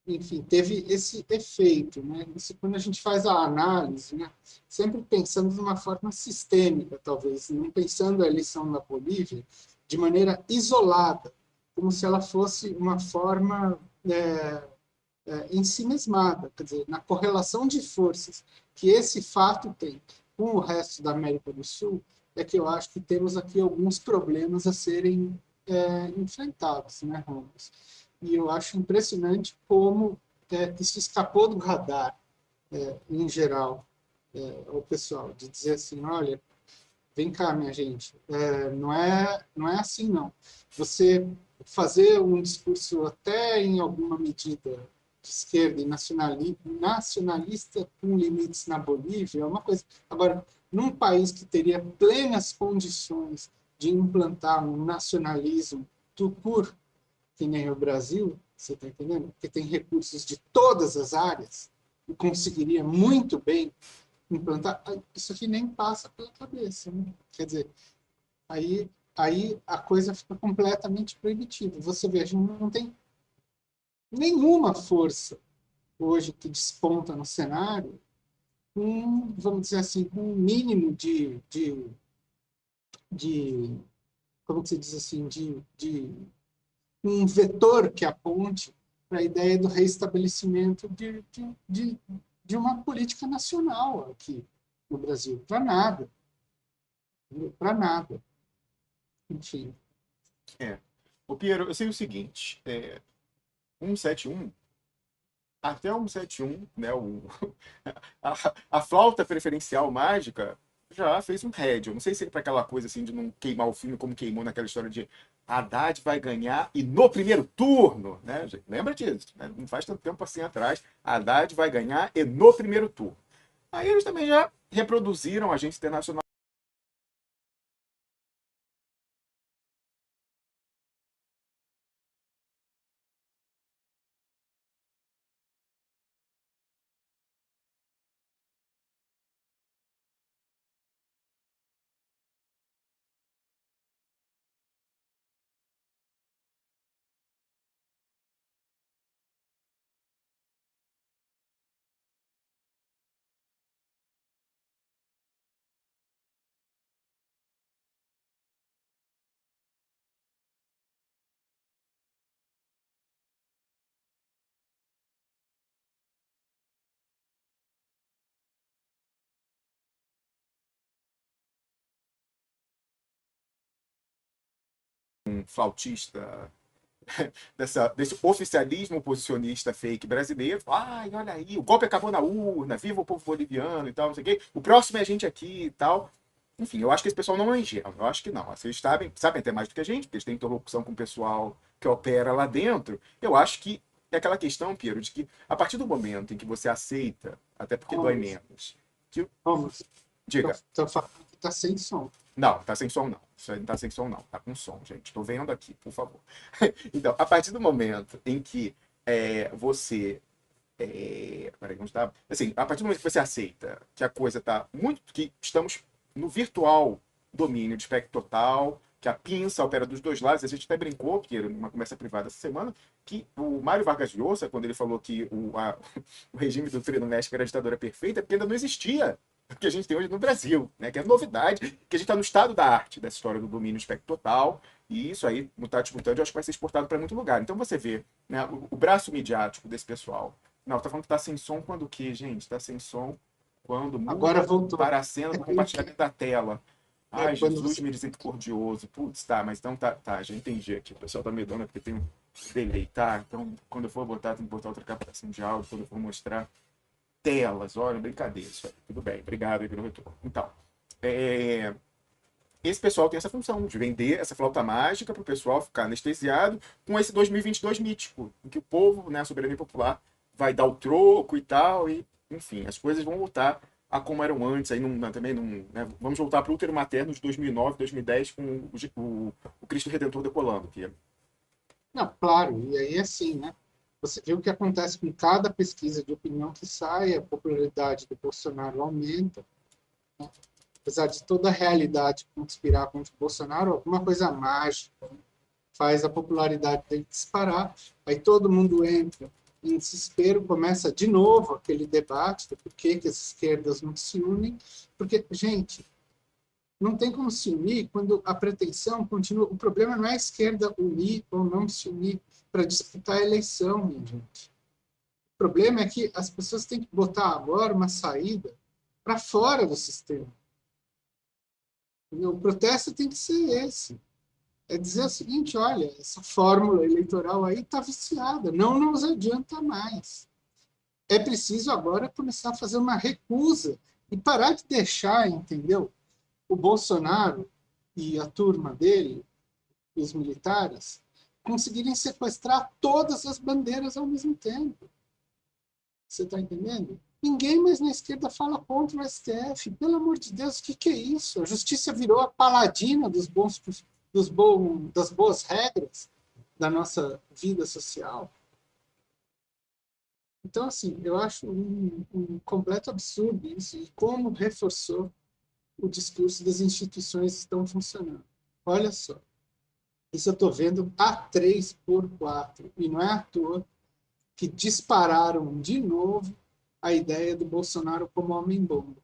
B: enfim, teve esse efeito, né? Isso, quando a gente faz a análise, né? Sempre pensando de uma forma sistêmica, talvez, não pensando a eleição da Bolívia de maneira isolada, como se ela fosse uma forma em si mesmada, quer dizer, na correlação de forças que esse fato tem com o resto da América do Sul, é que eu acho que temos aqui alguns problemas a serem enfrentados, né, Ramos? E eu acho impressionante como isso escapou do radar, em geral, ao pessoal, de dizer assim, olha, vem cá, minha gente, não é assim, não. Você fazer um discurso até em alguma medida de esquerda e nacionalista com limites na Bolívia é uma coisa. Agora, num país que teria plenas condições de implantar um nacionalismo tucur, que nem o Brasil, você está entendendo? Porque tem recursos de todas as áreas e conseguiria muito bem implantar, isso aqui nem passa pela cabeça. Né? Quer dizer, aí a coisa fica completamente proibitiva. Você vê, a gente não tem nenhuma força hoje que desponta no cenário com, vamos dizer assim, com um mínimo como se diz assim, de um vetor que aponte para a ideia do reestabelecimento de uma política nacional aqui no Brasil. Para nada. Para nada. Enfim.
A: Ô, Piero, eu sei o seguinte, 171, até o 171, né, a flauta preferencial mágica já fez um head. Eu não sei se é para aquela coisa assim de não queimar o filme como queimou naquela história de Haddad vai ganhar e no primeiro turno, né? Lembra disso, né? Não faz tanto tempo assim atrás. Haddad vai ganhar e no primeiro turno. Aí eles também já reproduziram a agência internacional. Um flautista desse oficialismo posicionista fake brasileiro. Ai, olha aí, o golpe acabou na urna, viva o povo boliviano e tal, não sei o quê. O próximo é a gente aqui e tal. Enfim, eu acho que esse pessoal não é ingênuo. Eu acho que não. Vocês sabem até mais do que a gente, porque eles têm interlocução com o pessoal que opera lá dentro. Eu acho que é aquela questão, Piero, de que a partir do momento em que você aceita, até porque dói menos, que...
B: Vamos.
A: Diga.
B: Estou falando que está sem som.
A: Não, tá sem som não. Isso aí não tá sem som não. Tá com som, gente. Tô vendo aqui, por favor. Então, a partir do momento em que você peraí, onde tá? Assim, a partir do momento que você aceita que a coisa tá muito. Que estamos no virtual domínio de espectro total, que a pinça opera dos dois lados, a gente até brincou, que era numa conversa privada essa semana, que o Mário Vargas Llosa, quando ele falou que o regime do Trio no México era a ditadura perfeita, porque ainda não existia o que a gente tem hoje no Brasil, né? Que é novidade, que a gente está no estado da arte dessa história do domínio espectro total, e isso aí, mutatis mutandis, eu acho que vai ser exportado para muito lugar. Então você vê, né, o braço midiático desse pessoal. Não, tá falando que tá sem som quando o quê, gente? Tá sem som quando
B: Agora
A: muda
B: voltou.
A: para a cena do compartilhamento da tela. Ai, Jesus
B: Você...
A: misericordioso. Putz, tá, mas então tá, já entendi aqui. O pessoal tá me dando porque tem um delay, tá? Então, quando eu for botar, tem que botar outra captação de áudio, quando eu for mostrar telas. Olha, brincadeira isso aí. Tudo bem, obrigado aí pelo retorno. Então, esse pessoal tem essa função de vender essa flauta mágica para o pessoal ficar anestesiado com esse 2022 mítico, em que o povo, né, a soberania popular, vai dar o troco e tal, e, enfim, as coisas vão voltar a como eram antes. Aí também não, né, vamos voltar para o útero materno de 2009, 2010 com o Cristo Redentor decolando. Que...
B: Não, claro, e aí assim, né? Você vê o que acontece com cada pesquisa de opinião que sai, a popularidade do Bolsonaro aumenta, né? Apesar de toda a realidade conspirar contra o Bolsonaro, alguma coisa mágica faz a popularidade dele disparar, aí todo mundo entra em desespero, começa de novo aquele debate do porquê que as esquerdas não se unem, porque, gente, não tem como se unir quando a pretensão continua. O problema não é a esquerda unir ou não se unir para disputar a eleição, minha gente. O problema é que as pessoas têm que botar agora uma saída para fora do sistema. O protesto tem que ser esse. É dizer o seguinte, olha, essa fórmula eleitoral aí está viciada, não nos adianta mais. É preciso agora começar a fazer uma recusa e parar de deixar, entendeu? O Bolsonaro e a turma dele, os militares, conseguirem sequestrar todas as bandeiras ao mesmo tempo. Você está entendendo? Ninguém mais na esquerda fala contra o STF. Pelo amor de Deus, o que é isso? A justiça virou a paladina das boas regras da nossa vida social. Então, assim, eu acho um completo absurdo isso, e como reforçou o discurso das instituições que estão funcionando. Olha só, isso eu estou vendo a 3x4, e não é à toa que dispararam de novo a ideia do Bolsonaro como homem-bomba.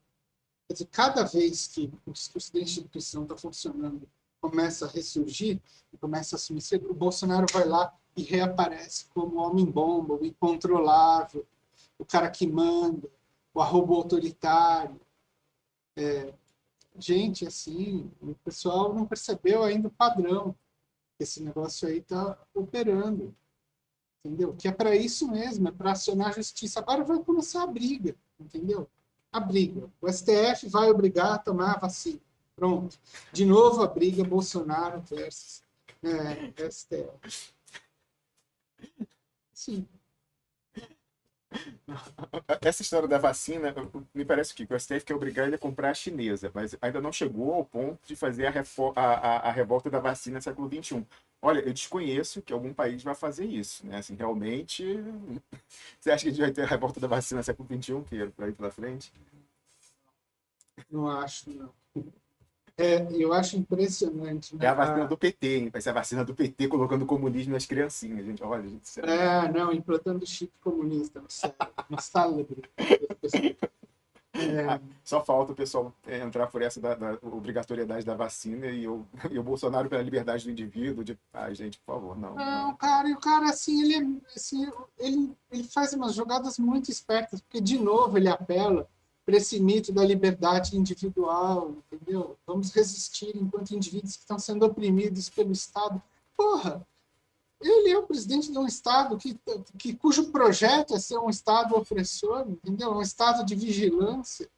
B: Quer dizer, cada vez que o discurso da instituição está funcionando, começa a ressurgir, começa a assumir, o Bolsonaro vai lá e reaparece como o homem-bomba, o incontrolável, o cara que manda, o arrobo autoritário. Gente, assim, o pessoal não percebeu ainda o padrão que esse negócio aí está operando, entendeu? Que é para isso mesmo, é para acionar a justiça. Agora vai começar a briga, entendeu? A briga. O STF vai obrigar a tomar a vacina. Pronto. De novo a briga Bolsonaro versus STF. Sim.
A: Essa história da vacina, me parece que o STF quer obrigar ele a comprar a chinesa, mas ainda não chegou ao ponto de fazer a revolta da vacina no século XXI. Olha, eu desconheço que algum país vai fazer isso, né? Assim, realmente, você acha que a gente vai ter a revolta da vacina no século XXI, que para ir pela frente?
B: Não acho, não. Eu acho impressionante,
A: É
B: né?
A: a vacina do PT, hein? Vai ser a vacina do PT colocando o comunismo nas criancinhas, gente. Olha, gente, sério.
B: Não, implantando chip comunista no cérebro.
A: Só falta o pessoal entrar por essa da obrigatoriedade da vacina e o Bolsonaro pela liberdade do indivíduo. Ai, gente, por favor, não,
B: Não,
A: não.
B: cara, e o cara, assim, ele faz umas jogadas muito espertas, porque, de novo, ele apela para esse mito da liberdade individual, entendeu? Vamos resistir enquanto indivíduos que estão sendo oprimidos pelo Estado. Porra, ele é o presidente de um Estado cujo projeto é ser um Estado opressor, entendeu? Um Estado de vigilância,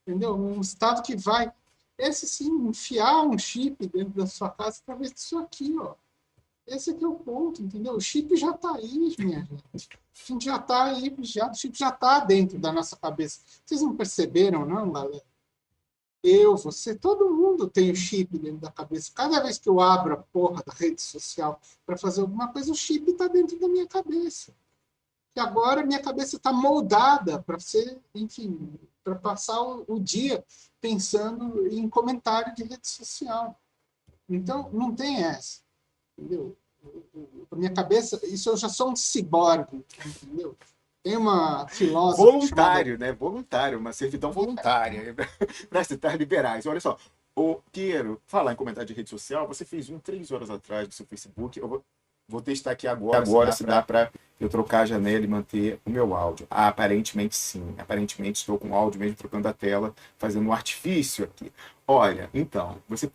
B: entendeu? Um Estado que vai, esse sim, enfiar um chip dentro da sua casa através disso aqui, ó. Esse aqui é o ponto, entendeu? O chip já está aí, minha gente. A gente já está aí, o chip já está dentro da nossa cabeça. Vocês não perceberam, não, galera? Eu, você, todo mundo tem o chip dentro da cabeça. Cada vez que eu abro a porra da rede social para fazer alguma coisa, o chip está dentro da minha cabeça. E agora minha cabeça está moldada para ser, enfim, para passar o dia pensando em comentário de rede social. Então, não tem essa, entendeu? A minha cabeça, isso eu já sou um ciborgue, entendeu? Tem uma filósofa chamada.
A: Voluntário, né? Voluntário, uma servidão voluntária para citar liberais. Olha só, o Piero, falar em comentário de rede social, você fez 3 horas atrás do seu Facebook. Eu vou testar aqui agora se dá para eu trocar a janela e manter o meu áudio. Aparentemente sim. Aparentemente estou com o áudio mesmo trocando a tela, fazendo um artifício aqui. Olha, então, você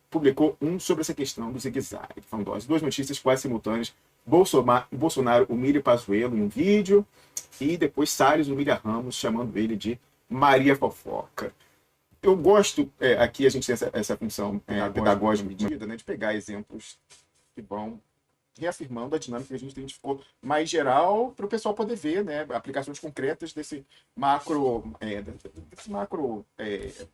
A: publicou sobre essa questão do zigue-zague, falando duas notícias quase simultâneas. Bolsonaro humilha Pazuello em um vídeo e depois Salles humilha Ramos, chamando ele de Maria Fofoca. Eu gosto, aqui a gente tem essa função pedagógica medida, né, de pegar exemplos que vão reafirmando a dinâmica que a gente identificou mais geral para o pessoal poder ver, né, aplicações concretas desse macro,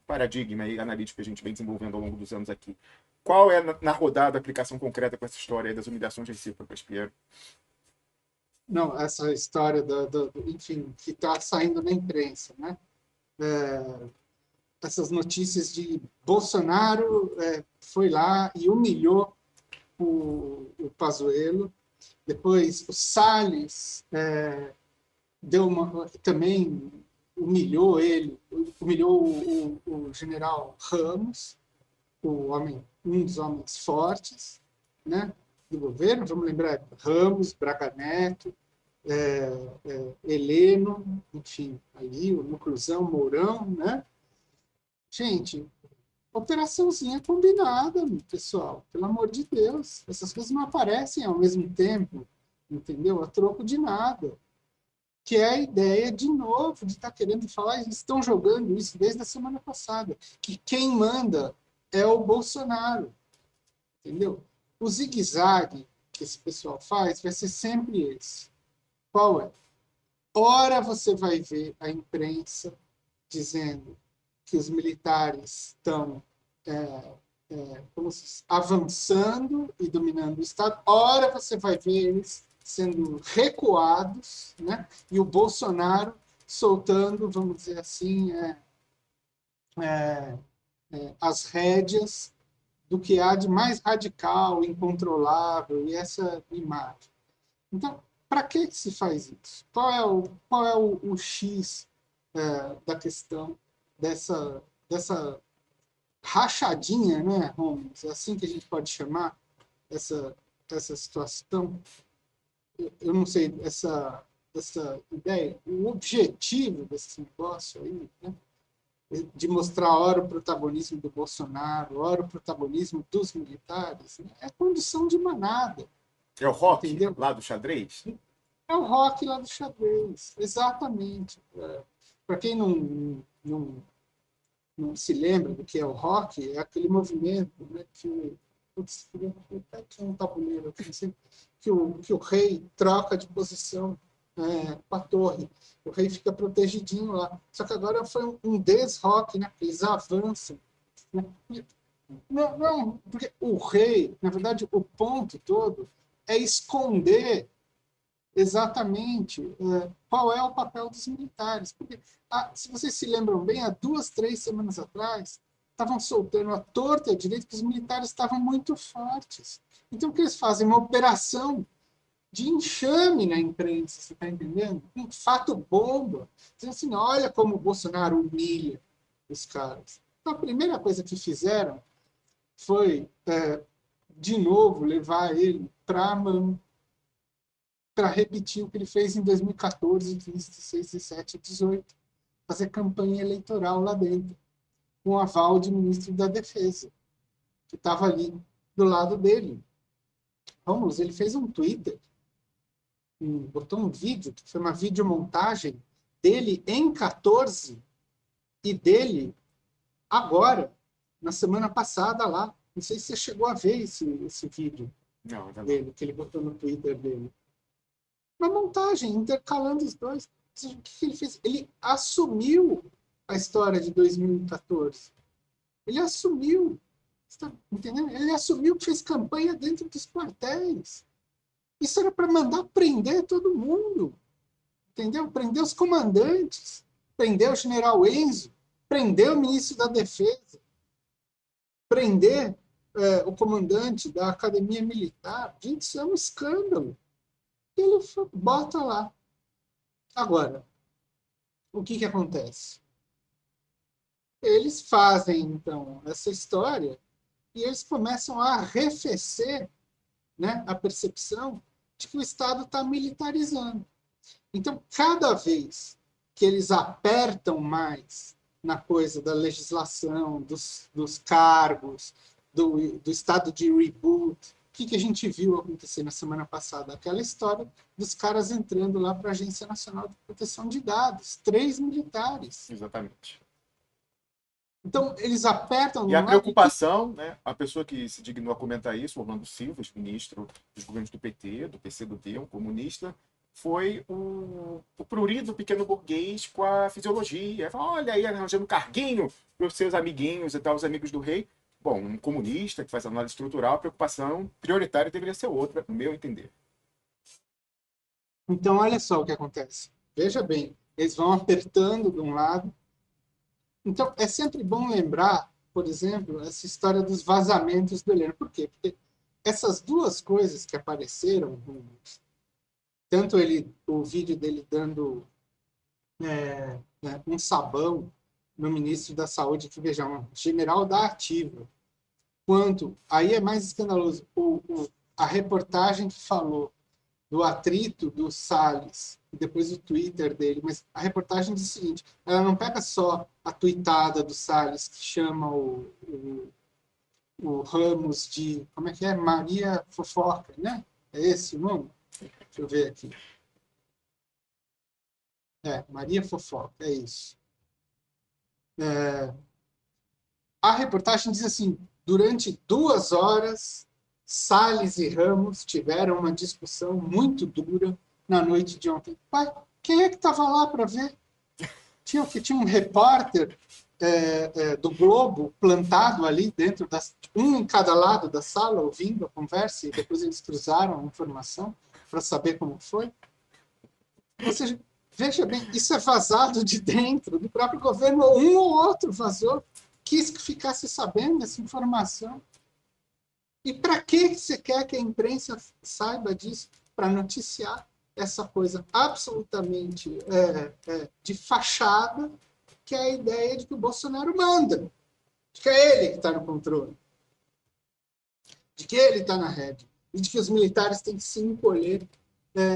A: paradigma analítico que a gente vem desenvolvendo ao longo dos anos aqui. Qual é, na rodada, a aplicação concreta com essa história aí das humilhações recíprocas, Pierre?
B: Não, essa história enfim, que está saindo na imprensa, né? Essas notícias de Bolsonaro foi lá e humilhou o Pazuello. Depois o Salles também humilhou ele, humilhou o general Ramos, um dos homens fortes, né, do governo. Vamos lembrar: Ramos, Braga Neto, Heleno, enfim, ali o Núcleozão, Mourão, né? Gente, operaçãozinha combinada, pessoal, pelo amor de Deus. Essas coisas não aparecem ao mesmo tempo, entendeu? A troco de nada. Que é a ideia, de novo, de estar querendo falar, eles estão jogando isso desde a semana passada, que quem manda é o Bolsonaro, entendeu? O zigue-zague que esse pessoal faz vai ser sempre esse. Qual é? Ora você vai ver a imprensa dizendo que os militares estão avançando e dominando o Estado. Ora você vai ver eles sendo recuados, né? E o Bolsonaro soltando, vamos dizer assim, as rédeas do que há de mais radical, incontrolável, e essa imagem. Então, para que se faz isso? Qual é o X da questão dessa rachadinha, né, Holmes? É assim que a gente pode chamar essa situação. eu não sei, essa ideia, o objetivo desse negócio aí, né, de mostrar ora o protagonismo do Bolsonaro, ora o protagonismo dos militares, né, é condição de manada.
A: É o rock
B: Entendeu?
A: lá do xadrez?
B: É o rock lá do xadrez, exatamente. Para quem não se lembra do que é o rock, é aquele movimento, né, que putz, aqui um tabuleiro aqui, assim, que o rei troca de posição com a torre. O rei fica protegidinho lá. Só que agora foi um desrock, né? Eles avançam. Né? Não, porque o rei, na verdade, o ponto todo é esconder exatamente qual é o papel dos militares. Porque, se vocês se lembram bem, há 2, 3 semanas atrás, estavam soltando a torta e a direita que os militares estavam muito fortes. Então, o que eles fazem? Uma operação de enxame na imprensa, você está entendendo? Um fato bomba. Dizendo assim, olha como o Bolsonaro humilha os caras. Então, a primeira coisa que fizeram foi, de novo, levar ele para a mão, para repetir o que ele fez em 2014, 15, 16, 17, 18, fazer campanha eleitoral lá dentro, com o aval de ministro da Defesa, que estava ali do lado dele. Vamos, ele fez um Twitter, botou um vídeo, que foi uma videomontagem dele em 14 e dele agora, na semana passada lá. Não sei se você chegou a ver esse vídeo dele, que ele botou no Twitter dele. Uma montagem, intercalando os dois. Ou seja, o que ele fez? Ele assumiu a história de 2014. Ele assumiu. Está entendendo? Ele assumiu que fez campanha dentro dos quartéis. Isso era para mandar prender todo mundo. Entendeu? Prender os comandantes. Prender o general Enzo. Prender o ministro da Defesa. Prender o comandante da Academia Militar. Gente, isso é um escândalo. Ele bota lá. Agora, o que acontece? Eles fazem, então, essa história e eles começam a arrefecer, né, a percepção de que o Estado está militarizando. Então, cada vez que eles apertam mais na coisa da legislação, dos cargos, do estado de reboot, o que a gente viu acontecer na semana passada? Aquela história dos caras entrando lá para a Agência Nacional de Proteção de Dados, 3 militares.
A: Exatamente.
B: Então, eles apertam...
A: E a preocupação, né, a pessoa que se dignou a comentar isso, Orlando Silva, ministro dos governos do PT, do PCdoB, um comunista, foi o prurido pequeno burguês com a fisiologia. Olha aí, arranjando carguinho para os seus amiguinhos e tal, os amigos do rei. Bom, um comunista que faz análise estrutural, a preocupação prioritária deveria ser outra, no meu entender.
B: Então, olha só o que acontece. Veja bem, eles vão apertando de um lado. Então, é sempre bom lembrar, por exemplo, essa história dos vazamentos do Heleno. Por quê? Porque essas duas coisas que apareceram, tanto o vídeo dele dando um sabão no ministro da Saúde, que, veja, um general da ativa, quanto, aí é mais escandaloso, a reportagem que falou do atrito do Salles, e depois o Twitter dele, mas a reportagem diz o seguinte, ela não pega só a tweetada do Salles, que chama o Ramos de, como é que é? Maria Fofoca, né? É esse o nome? Deixa eu ver aqui. Maria Fofoca, é isso. A reportagem diz assim, durante 2 horas, Salles e Ramos tiveram uma discussão muito dura na noite de ontem. Pai, quem é que estava lá para ver? Tinha um repórter do Globo plantado ali dentro, um em cada lado da sala, ouvindo a conversa, e depois eles cruzaram a informação para saber como foi. Ou seja, veja bem, isso é vazado de dentro do próprio governo, um ou outro vazou, quis que ficasse sabendo dessa informação. E para que você quer que a imprensa saiba disso? Para noticiar essa coisa absolutamente de fachada, que é a ideia de que o Bolsonaro manda, de que é ele que está no controle, de que ele está na rede, e de que os militares têm que se encolher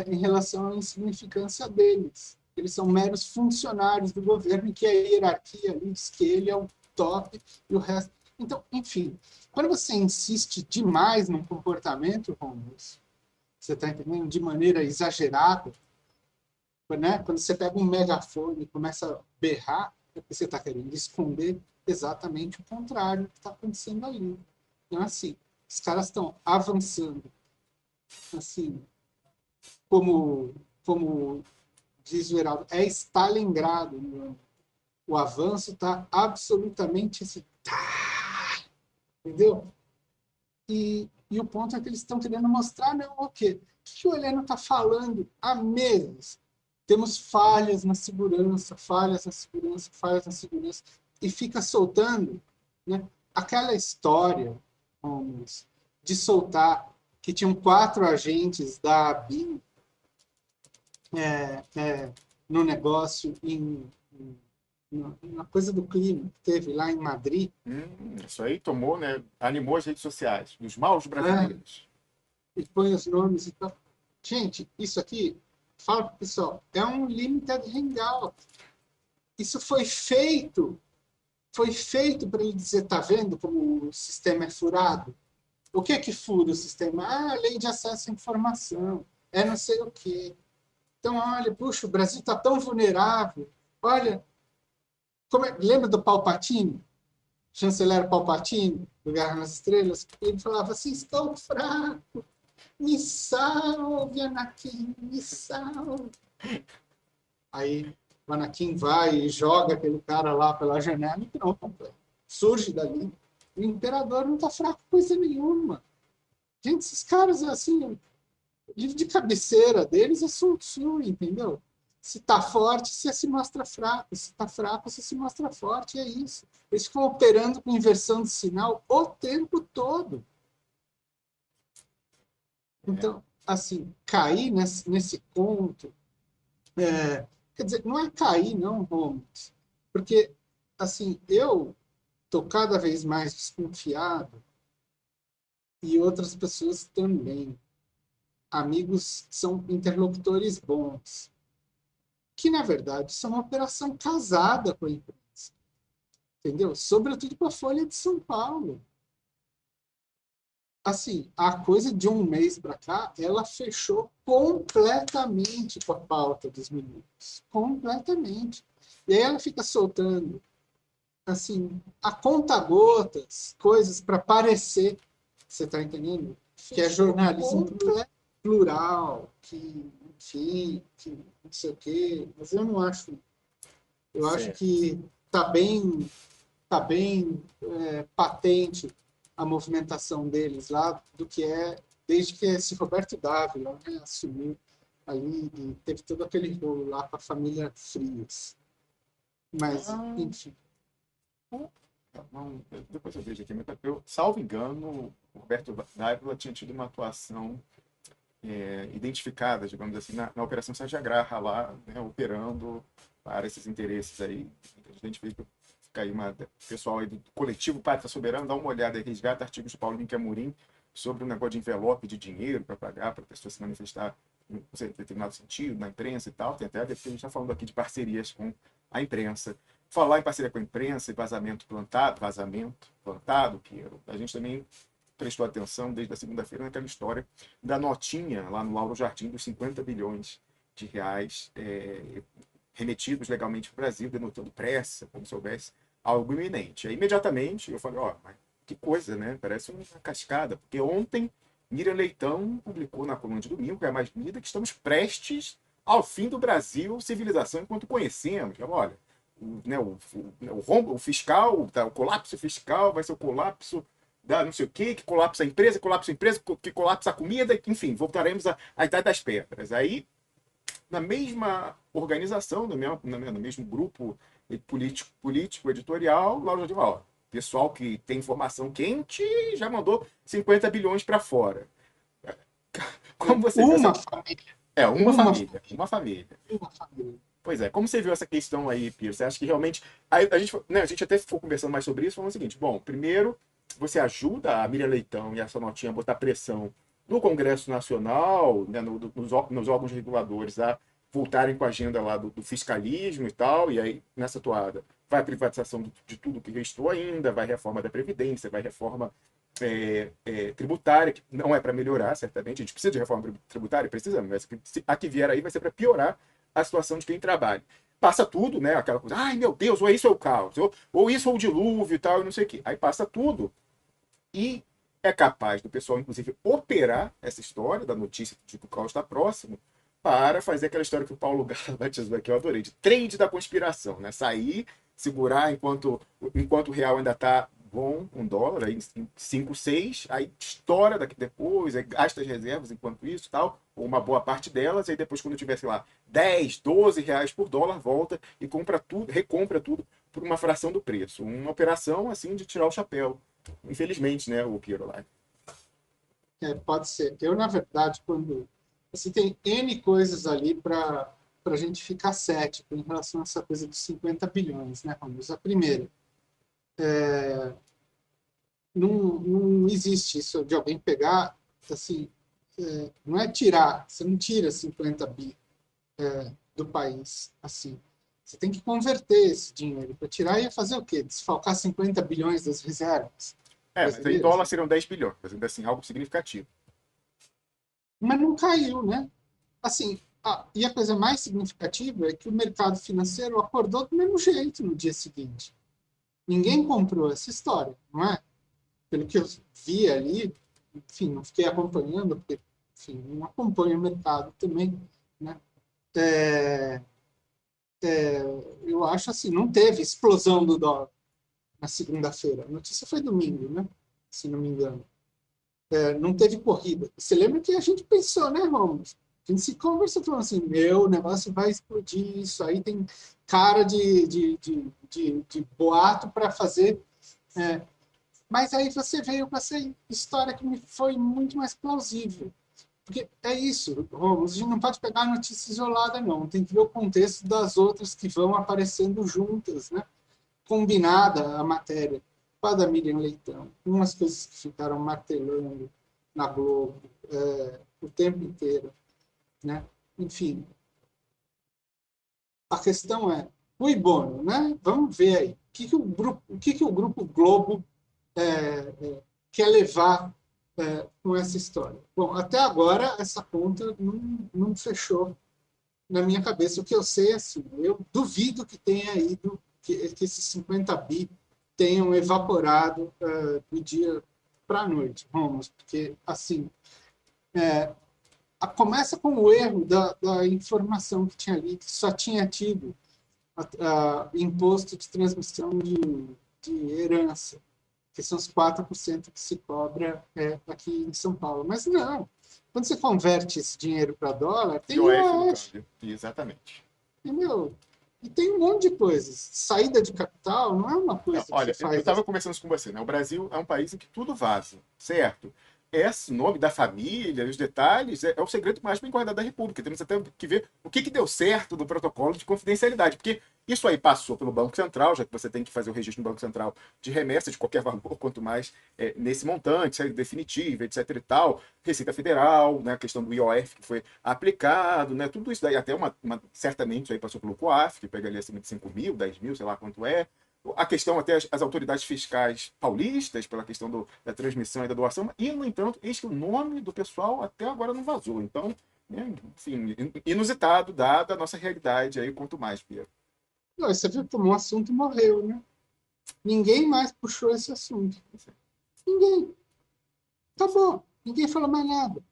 B: em relação à insignificância deles. Eles são meros funcionários do governo e que a hierarquia ali diz que ele é o top e o resto. Então, enfim, quando você insiste demais num comportamento, Romulo, você está entendendo, de maneira exagerada, né? Quando você pega um megafone e começa a berrar, é porque você está querendo esconder exatamente o contrário que está acontecendo ali. Então, assim, os caras estão avançando, assim, como diz o Heraldo, é Stalingrado. Né? O avanço está absolutamente assim, tá, entendeu? E o ponto é que eles estão querendo mostrar, não, o quê? O que o Heleno está falando há meses? Temos falhas na segurança, falhas na segurança, falhas na segurança, e fica soltando, né, aquela história, vamos, de soltar que tinham 4 agentes da ABIN no negócio, na coisa do clima que teve lá em Madrid.
A: Isso aí tomou, né? Animou as redes sociais, os maus
B: Né,
A: brasileiros.
B: e põe os nomes e tal. Gente, isso aqui, fala para o pessoal, é um limited hangout. Isso foi feito para ele dizer, tá vendo como o sistema é furado? O que é que fura o sistema? Ah, a lei de acesso à informação, é não sei o quê. Então, olha, puxa, o Brasil está tão vulnerável. Olha, lembra do Palpatine? Chanceler Palpatine, do Guerra nas Estrelas? Ele falava assim, estou fraco, me salve, Anakin, me salve. Aí o Anakin vai e joga aquele cara lá pela janela e pronto. Surge dali. O imperador não está fraco coisa nenhuma. Gente, esses caras, assim, o livro de cabeceira deles é Sun Tzu, entendeu? Se tá forte, você se mostra fraco. Se tá fraco, você se mostra forte. É isso. Eles ficam operando com inversão de sinal o tempo todo. Então, assim, cair nesse conto, quer dizer, não é cair, não, Holmes, porque, assim, eu estou cada vez mais desconfiado e outras pessoas também. Amigos são interlocutores bons, que, na verdade, são uma operação casada com a imprensa, entendeu? Sobretudo com a Folha de São Paulo. Assim, a coisa de um mês para cá, ela fechou completamente com a pauta dos meninos. Completamente. E aí ela fica soltando, assim, a conta-gotas, coisas para parecer, você está entendendo? Que é jornalismo plural, que, enfim, que não sei o quê. Mas eu não acho. Eu acho
A: Certo.
B: que tá bem patente a movimentação deles lá do que é desde que esse Roberto Dávila, né, assumiu ali e teve todo aquele rolo lá com a família Frias. Mas,
A: Ah,
B: enfim.
A: não, depois eu vejo aqui, mas eu, salvo engano, o Roberto Dávila tinha tido uma atuação identificada, digamos assim, na Operação Sérgio Graça lá, né, operando para esses interesses aí. A gente fez ficar aí pessoal aí do coletivo Pátria Soberana, dá uma olhada aí, resgata artigos de Paulo Henrique Amorim sobre o negócio de envelope de dinheiro para pagar para a pessoa se manifestar em determinado sentido, na imprensa e tal. Tem até, porque a gente está falando aqui de parcerias com a imprensa. Falar em parceria com a imprensa e vazamento plantado, que a gente também prestou atenção desde a segunda-feira naquela história da notinha lá no Lauro Jardim dos 50 bilhões de reais remetidos legalmente para o Brasil, denotando pressa, como se houvesse algo iminente. Aí, imediatamente, eu falei, ó, mas que coisa, né? Parece uma cascada, porque ontem Miriam Leitão publicou na coluna de domingo, que é a mais lida, que estamos prestes ao fim do Brasil, civilização enquanto conhecemos. Olha, o fiscal, o colapso fiscal vai ser o colapso da não sei o quê, que colapsa a empresa, que colapsa a comida, enfim, voltaremos à Idade das Pedras. Aí, na mesma organização, no mesmo grupo político editorial, Laura de Val. Pessoal que tem informação quente já mandou 50 bilhões para fora. Como você viu essa...
B: Uma família.
A: Uma
B: Uma
A: família. Uma família.
B: Uma família.
A: Pois é, como você viu essa questão aí, Pio? Você acha que realmente. A gente até ficou conversando mais sobre isso, falando o seguinte: bom, primeiro, você ajuda a Miriam Leitão e essa notinha a botar pressão no Congresso Nacional, né, nos órgãos reguladores, a voltarem com a agenda lá do fiscalismo e tal, e aí, nessa toada, vai a privatização de tudo que restou ainda, vai a reforma da Previdência, vai a reforma tributária, que não é para melhorar, certamente, a gente precisa de reforma tributária, precisamos, mas a que vier aí vai ser para piorar a situação de quem trabalha. Passa tudo, né? Aquela coisa, ai meu Deus, ou isso é o caos, ou isso é o dilúvio e tal, e não sei o quê. Aí passa tudo e é capaz do pessoal, inclusive, operar essa história da notícia de que o caos está próximo para fazer aquela história que o Paulo Gala batizou aqui, eu adorei, de trade da conspiração, né? Sair, segurar enquanto o real ainda está bom, $1, aí em 5, 6, aí estoura daqui depois, aí gasta as reservas enquanto isso tal, ou uma boa parte delas, aí depois quando tiver, sei lá, 10, 12 reais por dólar, volta e compra tudo, recompra tudo por uma fração do preço. Uma operação, assim, de tirar o chapéu. Infelizmente, né, o Piero lá.
B: Pode ser. Eu, na verdade, quando... Assim, tem N coisas ali para a gente ficar cético em relação a essa coisa dos 50 bilhões, né, Ramos? A primeira, não existe isso de alguém pegar, assim, não é tirar, você não tira 50 bi do país, assim. Você tem que converter esse dinheiro para tirar e fazer o quê? Desfalcar 50 bilhões das reservas
A: Mas em
B: brasileiras?
A: dólar seriam 10 bilhões, mas ainda assim, algo significativo.
B: Mas não caiu, né? Assim, e a coisa mais significativa é que o mercado financeiro acordou do mesmo jeito no dia seguinte. Ninguém comprou essa história, não é? Pelo que eu vi ali, enfim, não fiquei acompanhando, porque, enfim, não acompanho o mercado também, né? É, eu acho assim, não teve explosão do dólar na segunda-feira. A notícia foi domingo, né? Se não me engano. Não teve corrida. Você lembra que a gente pensou, né, Romulo? A gente se conversou, falando assim, o negócio vai explodir, isso aí tem cara de boato para fazer. Mas aí você veio com essa história que me foi muito mais plausível. Porque é isso, Romulo, a gente não pode pegar a notícia isolada, não. Tem que ver o contexto das outras que vão aparecendo juntas, né? Combinada a matéria com a da Miriam Leitão, umas coisas que ficaram martelando na Globo o tempo inteiro, né? Enfim, a questão é, cui bono, né? Vamos ver aí, o que o Grupo Globo quer levar com essa história. Bom, até agora essa conta não fechou na minha cabeça. O que eu sei é assim, eu duvido que tenha ido, que esses 50 bi tenham evaporado do dia para a noite, vamos, porque assim, começa com o erro da informação que tinha ali, que só tinha tido imposto de transmissão de herança, que são os 4% que se cobra aqui em São Paulo. Mas não, quando você converte esse dinheiro para dólar, tem
A: IOF no
B: IOF.
A: câmbio. Exatamente.
B: Entendeu? E tem um monte de coisas. Saída de capital não é uma coisa
A: Não,
B: que
A: olha,
B: você
A: eu
B: faz.
A: estava conversando isso com você, né? O Brasil é um país em que tudo vaza, certo? Esse nome da família, os detalhes, é o segredo mais bem guardado da República. Temos até que ver o que deu certo do protocolo de confidencialidade, porque isso aí passou pelo Banco Central, já que você tem que fazer o registro no Banco Central de remessa de qualquer valor, quanto mais nesse montante, saída definitiva, etc e tal, Receita Federal, né, a questão do IOF que foi aplicado, né, tudo isso daí, até certamente isso aí passou pelo COAF, que pega ali acima de 5 mil, 10 mil, sei lá quanto é, a questão até as autoridades fiscais paulistas, pela questão da transmissão e da doação, e, no entanto, eis que o nome do pessoal até agora não vazou. Então, enfim, inusitado, dada a nossa realidade aí, quanto mais, Pierre.
B: Não, você viu como o assunto morreu, né? Ninguém mais puxou esse assunto. Ninguém. Acabou. Ninguém falou mais nada.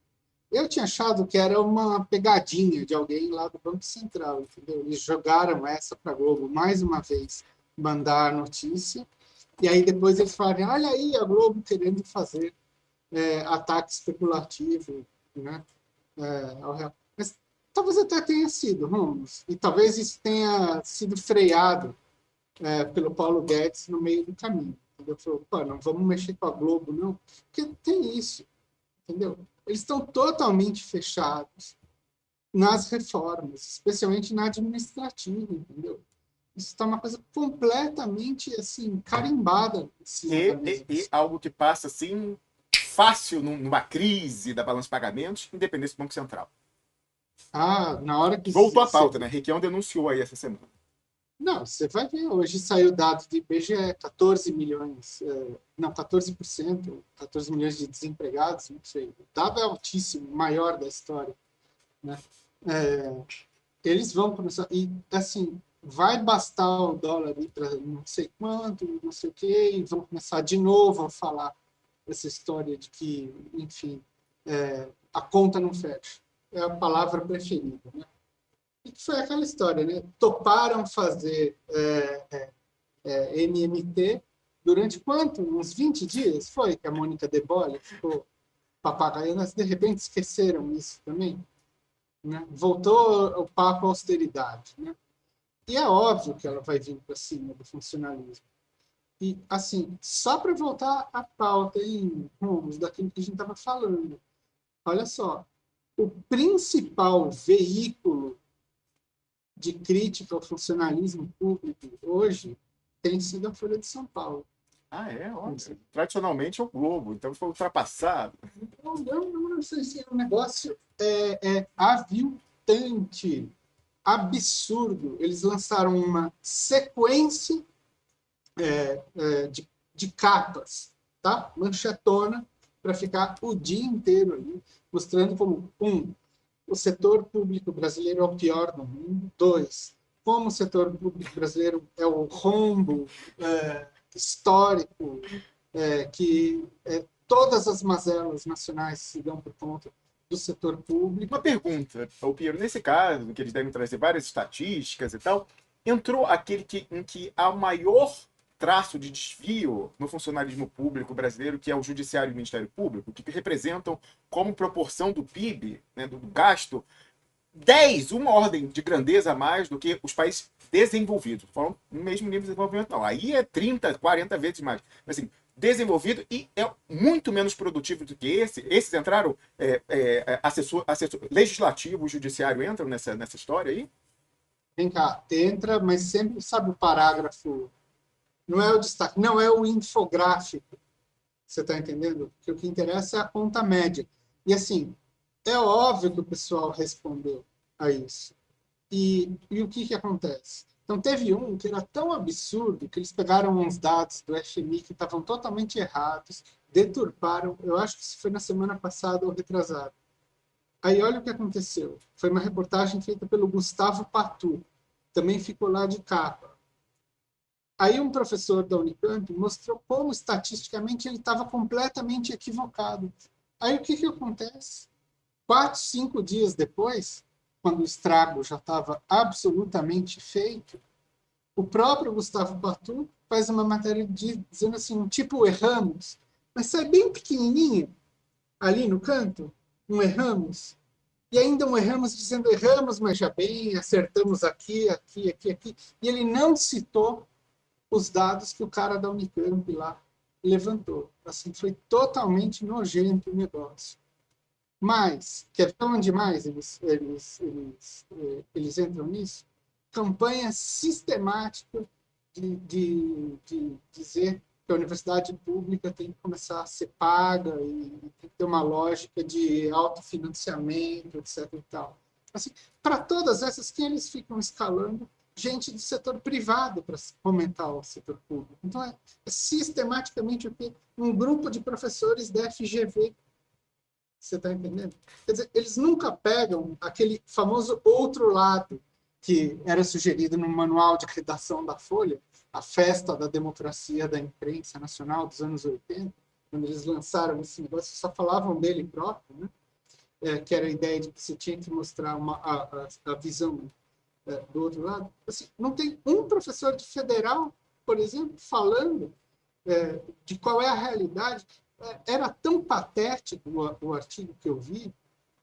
B: Eu tinha achado que era uma pegadinha de alguém lá do Banco Central, entendeu? Eles jogaram essa para a Globo mais uma vez, mandar a notícia, e aí depois eles falaram, olha aí a Globo querendo fazer ataque especulativo, né, ao real. Mas talvez até tenha sido, Ramos, e talvez isso tenha sido freado pelo Paulo Guedes no meio do caminho. Entendeu? Falou, pô, não vamos mexer com a Globo, não, porque tem isso, entendeu? Eles estão totalmente fechados nas reformas, especialmente na administrativa, entendeu? Isso está uma coisa completamente assim carimbada em cima da mesa.
A: E algo que passa assim fácil numa crise da balança de pagamentos, independência do Banco Central.
B: Na hora que...
A: Voltou à pauta, né? Requião denunciou aí essa semana.
B: Não, você vai ver, hoje saiu dado do IBGE, 14 milhões, 14%, 14 milhões de desempregados, não sei, o dado é altíssimo, maior da história, né? Eles vão começar, e assim, vai bastar o dólar ir para não sei quanto, não sei o quê, e vão começar de novo a falar essa história de que, enfim, a conta não fecha, é a palavra preferida, né? E que foi aquela história, né? Toparam fazer MMT durante quanto? Uns 20 dias? Foi que a Mônica De Bolle ficou papagaiando, de repente esqueceram isso também, né? Voltou o papo austeridade, né? E é óbvio que ela vai vir para cima do funcionalismo. E, assim, só para voltar à pauta em rumos daquilo que a gente estava falando, olha só, o principal veículo de crítica ao funcionalismo público hoje tem sido a Folha de São Paulo.
A: Ótimo. Tradicionalmente é o Globo, então foi ultrapassado.
B: Não sei se o negócio é aviltante, absurdo. Eles lançaram uma sequência de capas, tá? Manchetona, para ficar o dia inteiro ali, mostrando como, o setor público brasileiro é o pior do mundo. 2, como o setor público brasileiro é o rombo histórico, que todas as mazelas nacionais se dão por conta do setor público.
A: Uma pergunta, Piero, nesse caso, que eles devem trazer várias estatísticas e tal, entrou aquele em que há o maior traço de desvio no funcionalismo público brasileiro, que é o Judiciário e o Ministério Público, que representam como proporção do PIB, né, do gasto, uma ordem de grandeza a mais do que os países desenvolvidos. Falam no mesmo nível de desenvolvimento, não. Aí é 30, 40 vezes mais. Mas, assim, desenvolvido e é muito menos produtivo do que esse. Esses entraram, assessor legislativo, judiciário entram nessa história aí?
B: Vem cá, entra, mas sempre sabe o parágrafo. Não é o destaque, não é o infográfico. Você está entendendo? Porque o que interessa é a conta média. E assim, é óbvio que o pessoal respondeu a isso. E o que acontece? Então, teve um que era tão absurdo que eles pegaram uns dados do FMI que estavam totalmente errados, deturparam, eu acho que isso foi na semana passada ou retrasada. Aí, olha o que aconteceu. Foi uma reportagem feita pelo Gustavo Patu, também ficou lá de capa. Aí um professor da Unicamp mostrou como, estatisticamente, ele estava completamente equivocado. Aí, o que acontece? 4, 5 dias depois, quando o estrago já estava absolutamente feito, o próprio Gustavo Patu faz uma matéria dizendo assim, tipo, erramos, mas sai bem pequenininho, ali no canto, um erramos, e ainda um erramos dizendo erramos, mas já bem, acertamos aqui, aqui, aqui, aqui, e ele não citou os dados que o cara da Unicamp lá levantou. Assim, foi totalmente nojento o negócio. Mas, que é tão demais, eles entram nisso, campanha sistemática de dizer que a universidade pública tem que começar a ser paga e tem que ter uma lógica de autofinanciamento, etc. E tal. Assim, para todas essas que eles ficam escalando gente do setor privado para fomentar o setor público. Então, é sistematicamente o quê? Um grupo de professores da FGV. Você está entendendo? Quer dizer, eles nunca pegam aquele famoso outro lado que era sugerido no manual de redação da Folha, a festa da democracia da imprensa nacional dos anos 80, quando eles lançaram esse negócio, só falavam dele próprio, né? Que era a ideia de que você tinha que mostrar a visão do outro lado. Assim, não tem um professor de federal, por exemplo, falando de qual é a realidade. Era tão patético o artigo que eu vi,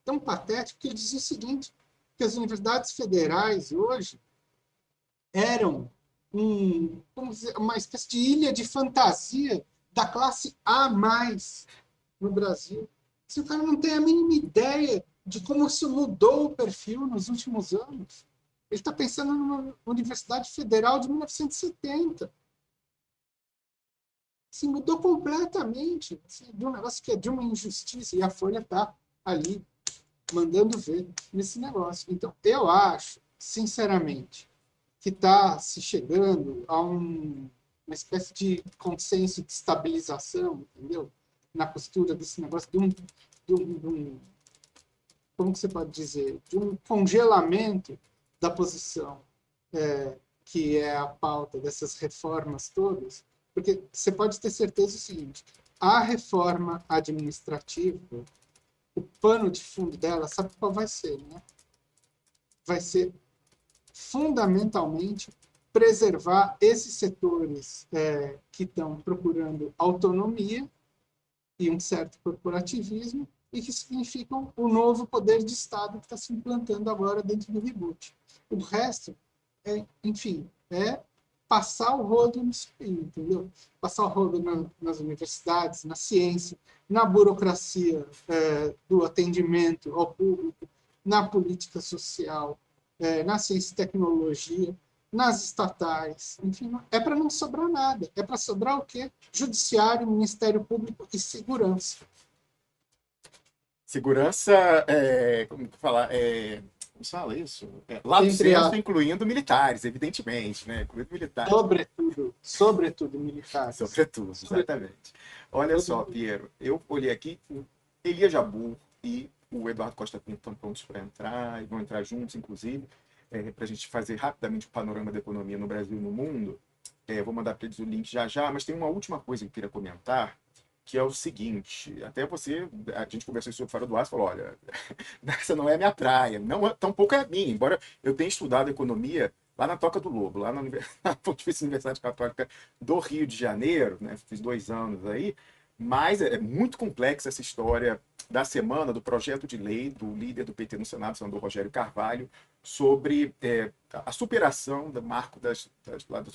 B: tão patético, que ele dizia o seguinte, que as universidades federais hoje eram vamos dizer, uma espécie de ilha de fantasia da classe A+, no Brasil. Se o cara não tem a mínima ideia de como isso mudou o perfil nos últimos anos. Ele está pensando numa universidade federal de 1970. se mudou completamente, assim, de um negócio que é de uma injustiça, e a Folha está ali mandando ver nesse negócio. Então, eu acho, sinceramente, que está se chegando a uma espécie de consenso de estabilização, entendeu? Na postura desse negócio de um, como que você pode dizer, de um congelamento da posição que é a pauta dessas reformas todas, porque você pode ter certeza do seguinte, a reforma administrativa, o pano de fundo dela, sabe qual vai ser, né? Vai ser fundamentalmente preservar esses setores que estão procurando autonomia e um certo corporativismo e que significam o novo poder de Estado que está se implantando agora dentro do reboot. O resto, enfim, é passar o rodo nisso aí, entendeu? Passar o rodo nas universidades, na ciência, na burocracia do atendimento ao público, na política social, na ciência e tecnologia, nas estatais, enfim, é para não sobrar nada. É para sobrar o quê? Judiciário, Ministério Público e segurança.
A: Segurança, como falar, como se fala isso? Lato
B: Entre
A: senso,
B: a,
A: incluindo militares, evidentemente, né? Incluindo militares.
B: sobretudo militares.
A: Sobretudo,
B: Sobretudo,
A: exatamente. Olha
B: todo
A: só,
B: mundo.
A: Piero, eu olhei aqui, o Elia Jabbour e o Eduardo Costa Pinto estão prontos para entrar, e vão entrar juntos, inclusive, para a gente fazer rapidamente o panorama da economia no Brasil e no mundo. Vou mandar para eles o link já já, mas tem uma última coisa que eu queria comentar, que é o seguinte, até você, a gente conversou isso fora do ar, você falou, olha, essa não é a minha praia, não, tampouco é a minha, embora eu tenha estudado economia lá na Toca do Lobo, lá na Pontifícia Universidade Católica do Rio de Janeiro, né? Fiz 2 anos aí, mas é muito complexa essa história da semana, do projeto de lei do líder do PT no Senado, senador Rogério Carvalho, sobre a superação do marco das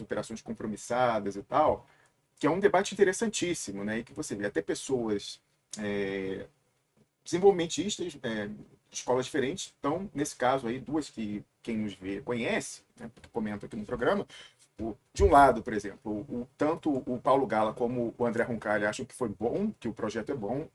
A: operações compromissadas e tal, que é um debate interessantíssimo, né? E que você vê até pessoas é, desenvolvimentistas de escolas diferentes. Então, nesse caso aí, duas que quem nos vê conhece, né, comenta aqui no programa. De um lado, por exemplo, tanto o Paulo Gala como o André Roncalli acham que foi bom, que o projeto é bom.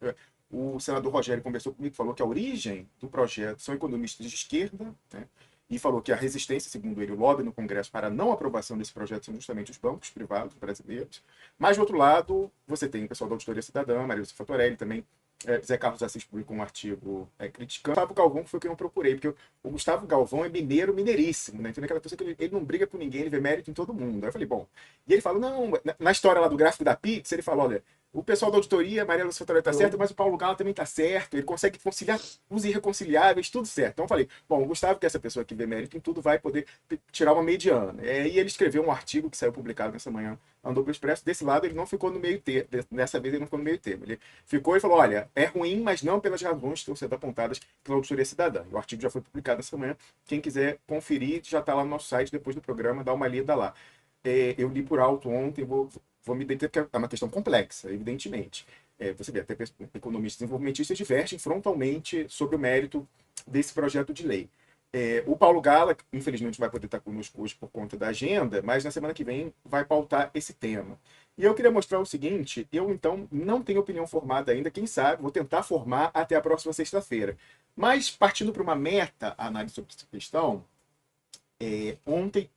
A: O senador Rogério conversou comigo, falou que a origem do projeto são economistas de esquerda, né, e falou que a resistência, segundo ele, o lobby no Congresso para a não aprovação desse projeto são justamente os bancos privados brasileiros. Mas, do outro lado, você tem o pessoal da Auditoria Cidadã, Maria Lúcia Fatorelli também, Zé Carlos Assis publicou um artigo criticando. O Gustavo Galvão foi quem eu procurei, porque o Gustavo Galvão é mineiro, mineiríssimo, né? Então, aquela pessoa que ele não briga com ninguém, ele vê mérito em todo mundo. Aí eu falei, bom. E ele falou, não, na história lá do gráfico da Pix, ele falou, olha, o pessoal da auditoria, Maria Lúcia Fatorelli tá certo, mas o Paulo Gala também tá certo, ele consegue conciliar os irreconciliáveis, tudo certo. Então eu falei, bom, o Gustavo, que é essa pessoa que vê mérito em tudo, vai poder tirar uma mediana. E ele escreveu um artigo que saiu publicado nessa manhã, andou pro Expresso. Desse lado ele não ficou no meio termo, dessa vez ele não ficou no meio termo. Ele ficou e falou, olha, é ruim, mas não pelas razões que estão sendo apontadas pela Auditoria Cidadã. O artigo já foi publicado nessa manhã, quem quiser conferir, já está lá no nosso site, depois do programa, dá uma lida lá. Eu li por alto ontem, vou me deter, porque é uma questão complexa, evidentemente. Você vê, até economistas desenvolvimentistas divergem frontalmente sobre o mérito desse projeto de lei. O Paulo Gala, infelizmente, vai poder estar conosco hoje por conta da agenda, mas na semana que vem vai pautar esse tema. E eu queria mostrar o seguinte: eu então não tenho opinião formada ainda, quem sabe, vou tentar formar até a próxima sexta-feira. Mas partindo para uma meta-análise sobre essa questão, ontem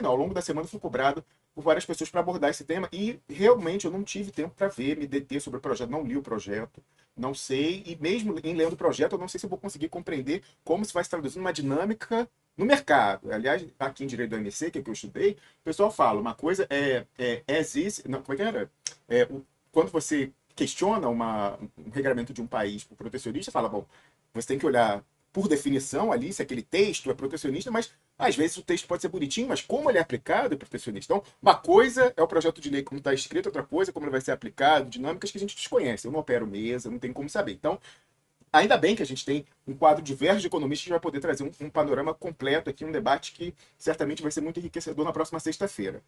A: não, ao longo da semana eu fui cobrado por várias pessoas para abordar esse tema e realmente eu não tive tempo para ver, me deter sobre o projeto, não li o projeto, não sei, e mesmo em lendo o projeto eu não sei se eu vou conseguir compreender como se vai se traduzir numa dinâmica no mercado. Aliás, aqui em Direito do MC, que é o que eu estudei, o pessoal fala, uma coisa as is, não, como é que era? Quando você questiona um regramento de um país por protecionista, fala, bom, você tem que olhar por definição ali, se aquele texto é protecionista, mas às vezes o texto pode ser bonitinho, mas como ele é aplicado é protecionista. Então, uma coisa é o projeto de lei como está escrito, outra coisa é como ele vai ser aplicado, dinâmicas que a gente desconhece. Eu não opero mesa, não tem como saber. Então, ainda bem que a gente tem um quadro diverso de economistas que vai poder trazer um panorama completo aqui, um debate que certamente vai ser muito enriquecedor na próxima sexta-feira.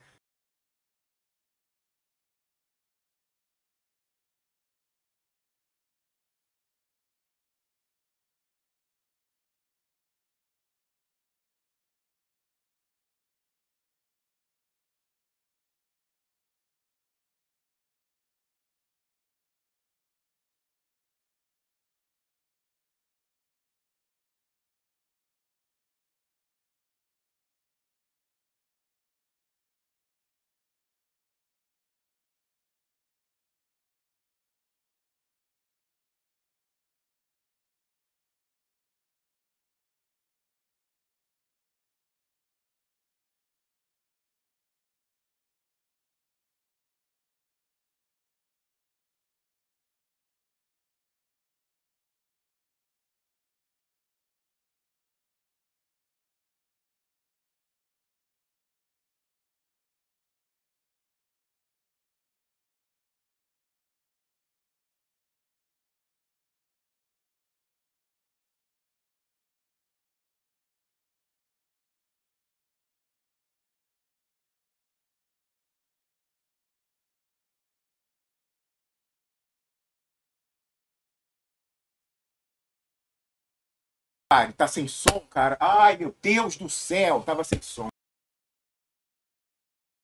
A: Tá sem som, cara. Ai, meu Deus do céu, tava sem som.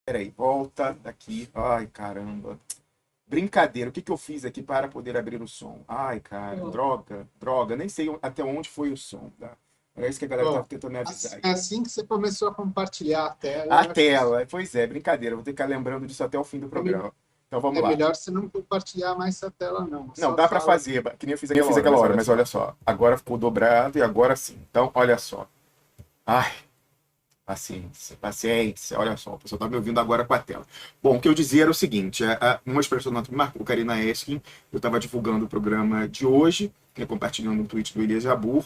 A: Peraí, volta daqui. Ai, caramba. Brincadeira, o que eu fiz aqui para poder abrir o som? Ai, cara, droga, nem sei até onde foi o som, tá? É isso que a galera tava tentando me avisar.
B: Assim que você começou a compartilhar a tela.
A: A tela, pois é, brincadeira, vou ter que ficar lembrando disso até o fim do programa. Então vamos lá.
B: É melhor você não compartilhar mais essa tela, não.
A: Não, dá para fazer, que nem eu fiz aquela hora, mas olha só. Agora ficou dobrado e agora sim. Então, olha só. Ai, paciência, olha só, o pessoal tá me ouvindo agora com a tela. Bom, o que eu dizia era o seguinte, uma expressão que me marcou, Karina Eskin, eu estava divulgando o programa de hoje, compartilhando um tweet do Elias Jabbour,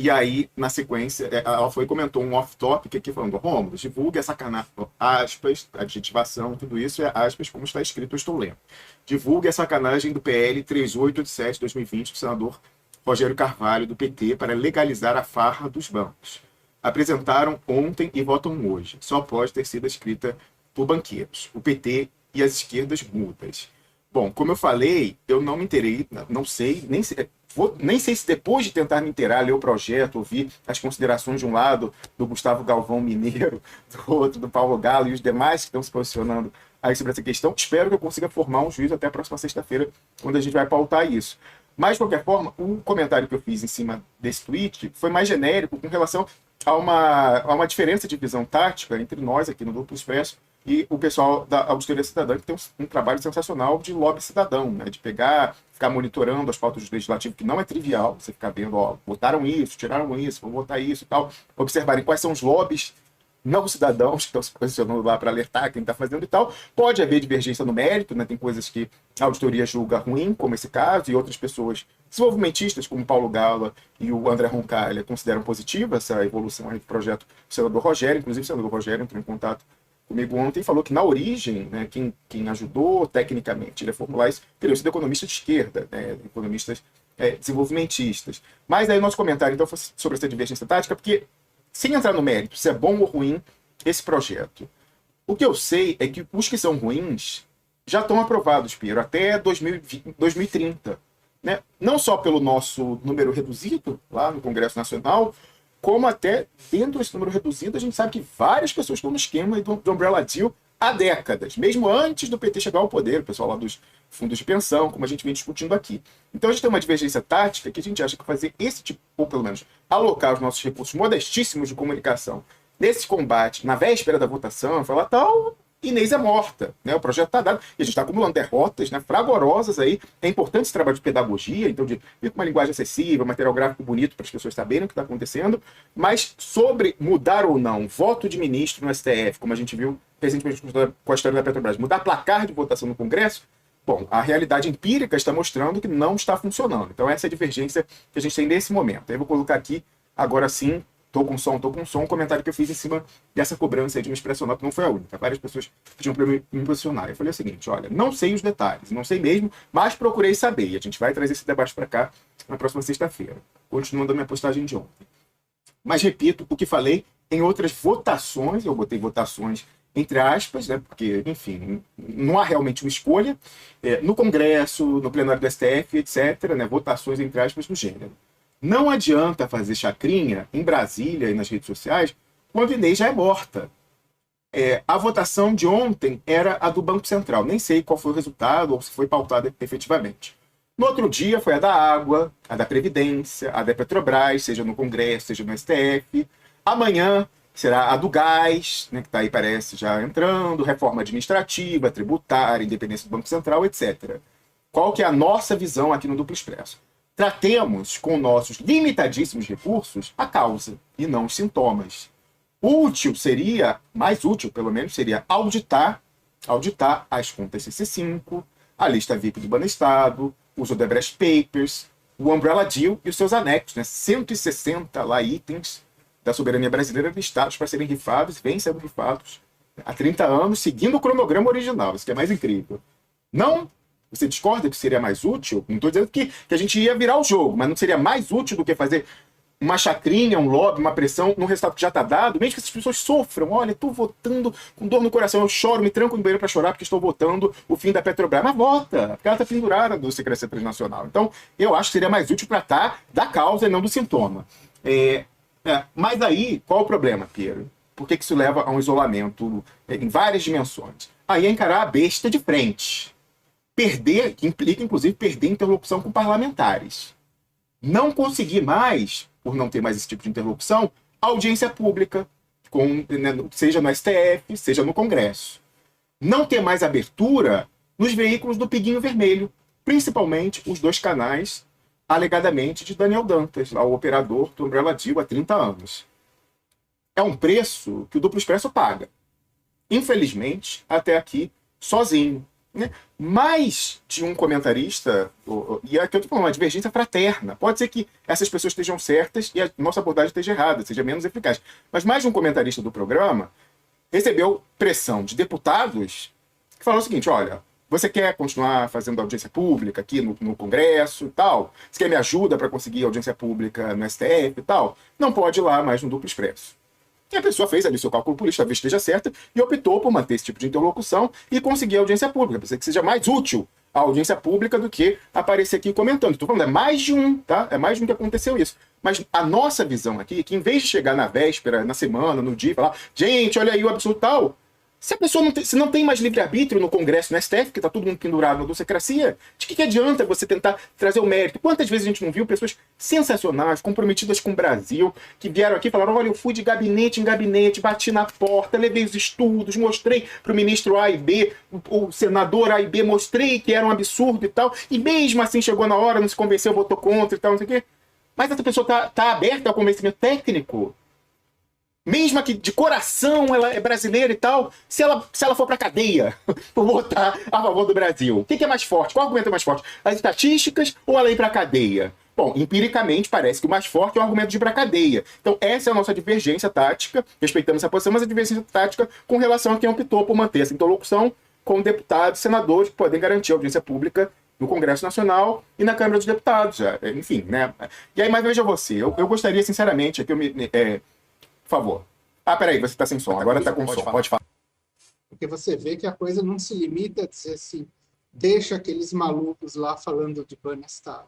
A: e aí, na sequência, ela foi e comentou um off-topic aqui, falando, Rômulo, divulgue essa canagem, aspas, adjetivação, tudo isso é aspas, como está escrito, eu estou lendo. Divulgue a sacanagem do PL 3887-2020 do senador Rogério Carvalho, do PT, para legalizar a farra dos bancos. Apresentaram ontem e votam hoje. Só pode ter sido escrita por banqueiros, o PT e as esquerdas mudas. Bom, como eu falei, eu não me inteirei, não sei, nem sei se depois de tentar me inteirar, ler o projeto, ouvir as considerações de um lado do Gustavo Galvão Mineiro, do outro do Paulo Galo e os demais que estão se posicionando aí sobre essa questão, espero que eu consiga formar um juízo até a próxima sexta-feira, quando a gente vai pautar isso. Mas, de qualquer forma, o comentário que eu fiz em cima desse tweet foi mais genérico com relação a uma diferença de visão tática entre nós aqui no Duplo Expresso e o pessoal da Auditoria Cidadã, que tem um trabalho sensacional de lobby cidadão, né? De pegar, ficar monitorando as pautas do legislativo, que não é trivial, você ficar vendo, ó, votaram isso, tiraram isso, vão votar isso e tal, observarem quais são os lobbies não cidadãos que estão se posicionando lá para alertar quem está fazendo e tal. Pode haver divergência no mérito, né? Tem coisas que a auditoria julga ruim, como esse caso, e outras pessoas desenvolvimentistas, como Paulo Gala e o André Roncalha, consideram positiva essa evolução aí do projeto do senador Rogério. Inclusive, o senador Rogério entrou em contato comigo ontem e falou que, na origem, né, quem ajudou tecnicamente ele a formular isso teriam sido economistas de esquerda, né, economistas desenvolvimentistas. Mas aí o nosso comentário, então, foi sobre essa divergência tática, porque, sem entrar no mérito, se é bom ou ruim esse projeto, o que eu sei é que os que são ruins já estão aprovados, Piero, até 2030. Né? Não só pelo nosso número reduzido lá no Congresso Nacional, como até dentro desse número reduzido, a gente sabe que várias pessoas estão no esquema do Umbrella Deal há décadas, mesmo antes do PT chegar ao poder, o pessoal lá dos fundos de pensão, como a gente vem discutindo aqui. Então a gente tem uma divergência tática que a gente acha que fazer esse tipo, ou pelo menos alocar os nossos recursos modestíssimos de comunicação nesse combate, na véspera da votação, falar tal, Inês é morta, né? O projeto está dado, e a gente está acumulando derrotas, né, fragorosas aí. É importante esse trabalho de pedagogia, então de vir com uma linguagem acessível, material gráfico bonito para as pessoas saberem o que está acontecendo, mas sobre mudar ou não voto de ministro no STF, como a gente viu recentemente com a história da Petrobras, mudar placar de votação no Congresso, bom, a realidade empírica está mostrando que não está funcionando. Então essa é a divergência que a gente tem nesse momento. Aí eu vou colocar aqui, agora sim, tô com som, um comentário que eu fiz em cima dessa cobrança aí de uma expressão que não foi a única. Várias pessoas pediam para me posicionar. Eu falei o seguinte, olha, não sei os detalhes, não sei mesmo, mas procurei saber. E a gente vai trazer esse debate para cá na próxima sexta-feira, continuando a minha postagem de ontem. Mas repito o que falei em outras votações, eu botei votações entre aspas, né, porque, enfim, não há realmente uma escolha, no Congresso, no plenário do STF, etc., né, votações entre aspas do gênero. Não adianta fazer chacrinha em Brasília e nas redes sociais quando Inês já é morta. A votação de ontem era a do Banco Central. Nem sei qual foi o resultado ou se foi pautada efetivamente. No outro dia foi a da Água, a da Previdência, a da Petrobras, seja no Congresso, seja no STF. Amanhã será a do Gás, né, que está aí, parece, já entrando, reforma administrativa, tributária, independência do Banco Central, etc. Qual que é a nossa visão aqui no Duplo Expresso? Tratemos com nossos limitadíssimos recursos a causa e não os sintomas. Mais útil pelo menos, seria auditar as contas CC5, a lista VIP do Banestado, os Odebrecht Papers, o Umbrella Deal e os seus anexos, né? 160 lá itens da soberania brasileira listados para serem rifados e vêm sendo rifados há 30 anos, seguindo o cronograma original, isso que é mais incrível. Não. Você discorda que seria mais útil? Não estou dizendo que a gente ia virar o jogo, mas não seria mais útil do que fazer uma chacrinha, um lobby, uma pressão num resultado que já está dado, mesmo que essas pessoas sofram. Olha, estou votando com dor no coração, eu choro, me tranco no banheiro para chorar porque estou votando o fim da Petrobras. Mas vota, porque ela está pendurada do Secretaria Transnacional. Então, eu acho que seria mais útil tratar da causa e não do sintoma. Mas aí, qual o problema, Piero? Por que isso leva a um isolamento em várias dimensões? Aí é encarar a besta de frente. Perder, que implica, inclusive, perder interlocução com parlamentares. Não conseguir mais, por não ter mais esse tipo de interlocução, audiência pública, seja no STF, seja no Congresso. Não ter mais abertura nos veículos do Piguinho Vermelho, principalmente os 2 canais, alegadamente, de Daniel Dantas, lá o operador do Umbrella Deal há 30 anos. É um preço que o Duplo Expresso paga. Infelizmente, até aqui, sozinho. Né? Mais de um comentarista, e aqui eu estou falando, uma divergência fraterna. Pode ser que essas pessoas estejam certas e a nossa abordagem esteja errada, seja menos eficaz. Mas mais de um comentarista do programa recebeu pressão de deputados que falou o seguinte: olha, você quer continuar fazendo audiência pública aqui no Congresso e tal? Você quer me ajuda para conseguir audiência pública no STF e tal? Não pode ir lá mais no Duplo Expresso. E a pessoa fez ali o seu cálculo político, talvez esteja certa, e optou por manter esse tipo de interlocução e conseguir audiência pública. Precisa que seja mais útil a audiência pública do que aparecer aqui comentando. Estou falando, é mais de um, tá? É mais de um que aconteceu isso. Mas a nossa visão aqui é que, em vez de chegar na véspera, na semana, no dia, e falar, gente, olha aí o absurdo tal, se a pessoa não tem mais livre-arbítrio no Congresso, no STF, que está todo mundo pendurado na docracia, de que adianta você tentar trazer o mérito? Quantas vezes a gente não viu pessoas sensacionais, comprometidas com o Brasil, que vieram aqui e falaram: olha, eu fui de gabinete em gabinete, bati na porta, levei os estudos, mostrei para o ministro A e B, o senador A e B, mostrei que era um absurdo e tal, e mesmo assim chegou na hora, não se convenceu, votou contra e tal, não sei o quê. Mas essa pessoa está aberta ao convencimento técnico? Mesmo que de coração ela é brasileira e tal, se ela for para cadeia por votar a favor do Brasil, o que é mais forte? Qual argumento é mais forte? As estatísticas ou ela ir para cadeia? Bom, empiricamente parece que o mais forte é o argumento de ir para cadeia. Então essa é a nossa divergência tática, respeitamos essa posição, mas a divergência tática com relação a quem optou por manter essa interlocução com deputados e senadores que podem garantir a audiência pública no Congresso Nacional e na Câmara dos Deputados. Enfim, né? E aí, mas veja você, eu gostaria sinceramente que por favor. Peraí, você está sem som. Agora está com som. Pode falar.
B: Porque você vê que a coisa não se limita a dizer assim, deixa aqueles malucos lá falando de Banestado.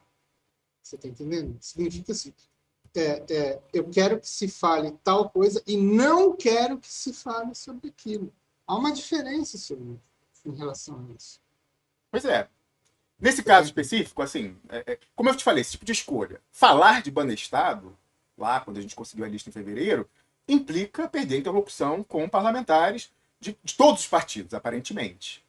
B: Você está entendendo? Significa assim, eu quero que se fale tal coisa e não quero que se fale sobre aquilo. Há uma diferença em relação a isso.
A: Pois é. Nesse caso específico, assim, como eu te falei, esse tipo de escolha, falar de Banestado, lá quando a gente conseguiu a lista em fevereiro, implica perder interlocução com parlamentares de todos os partidos, aparentemente.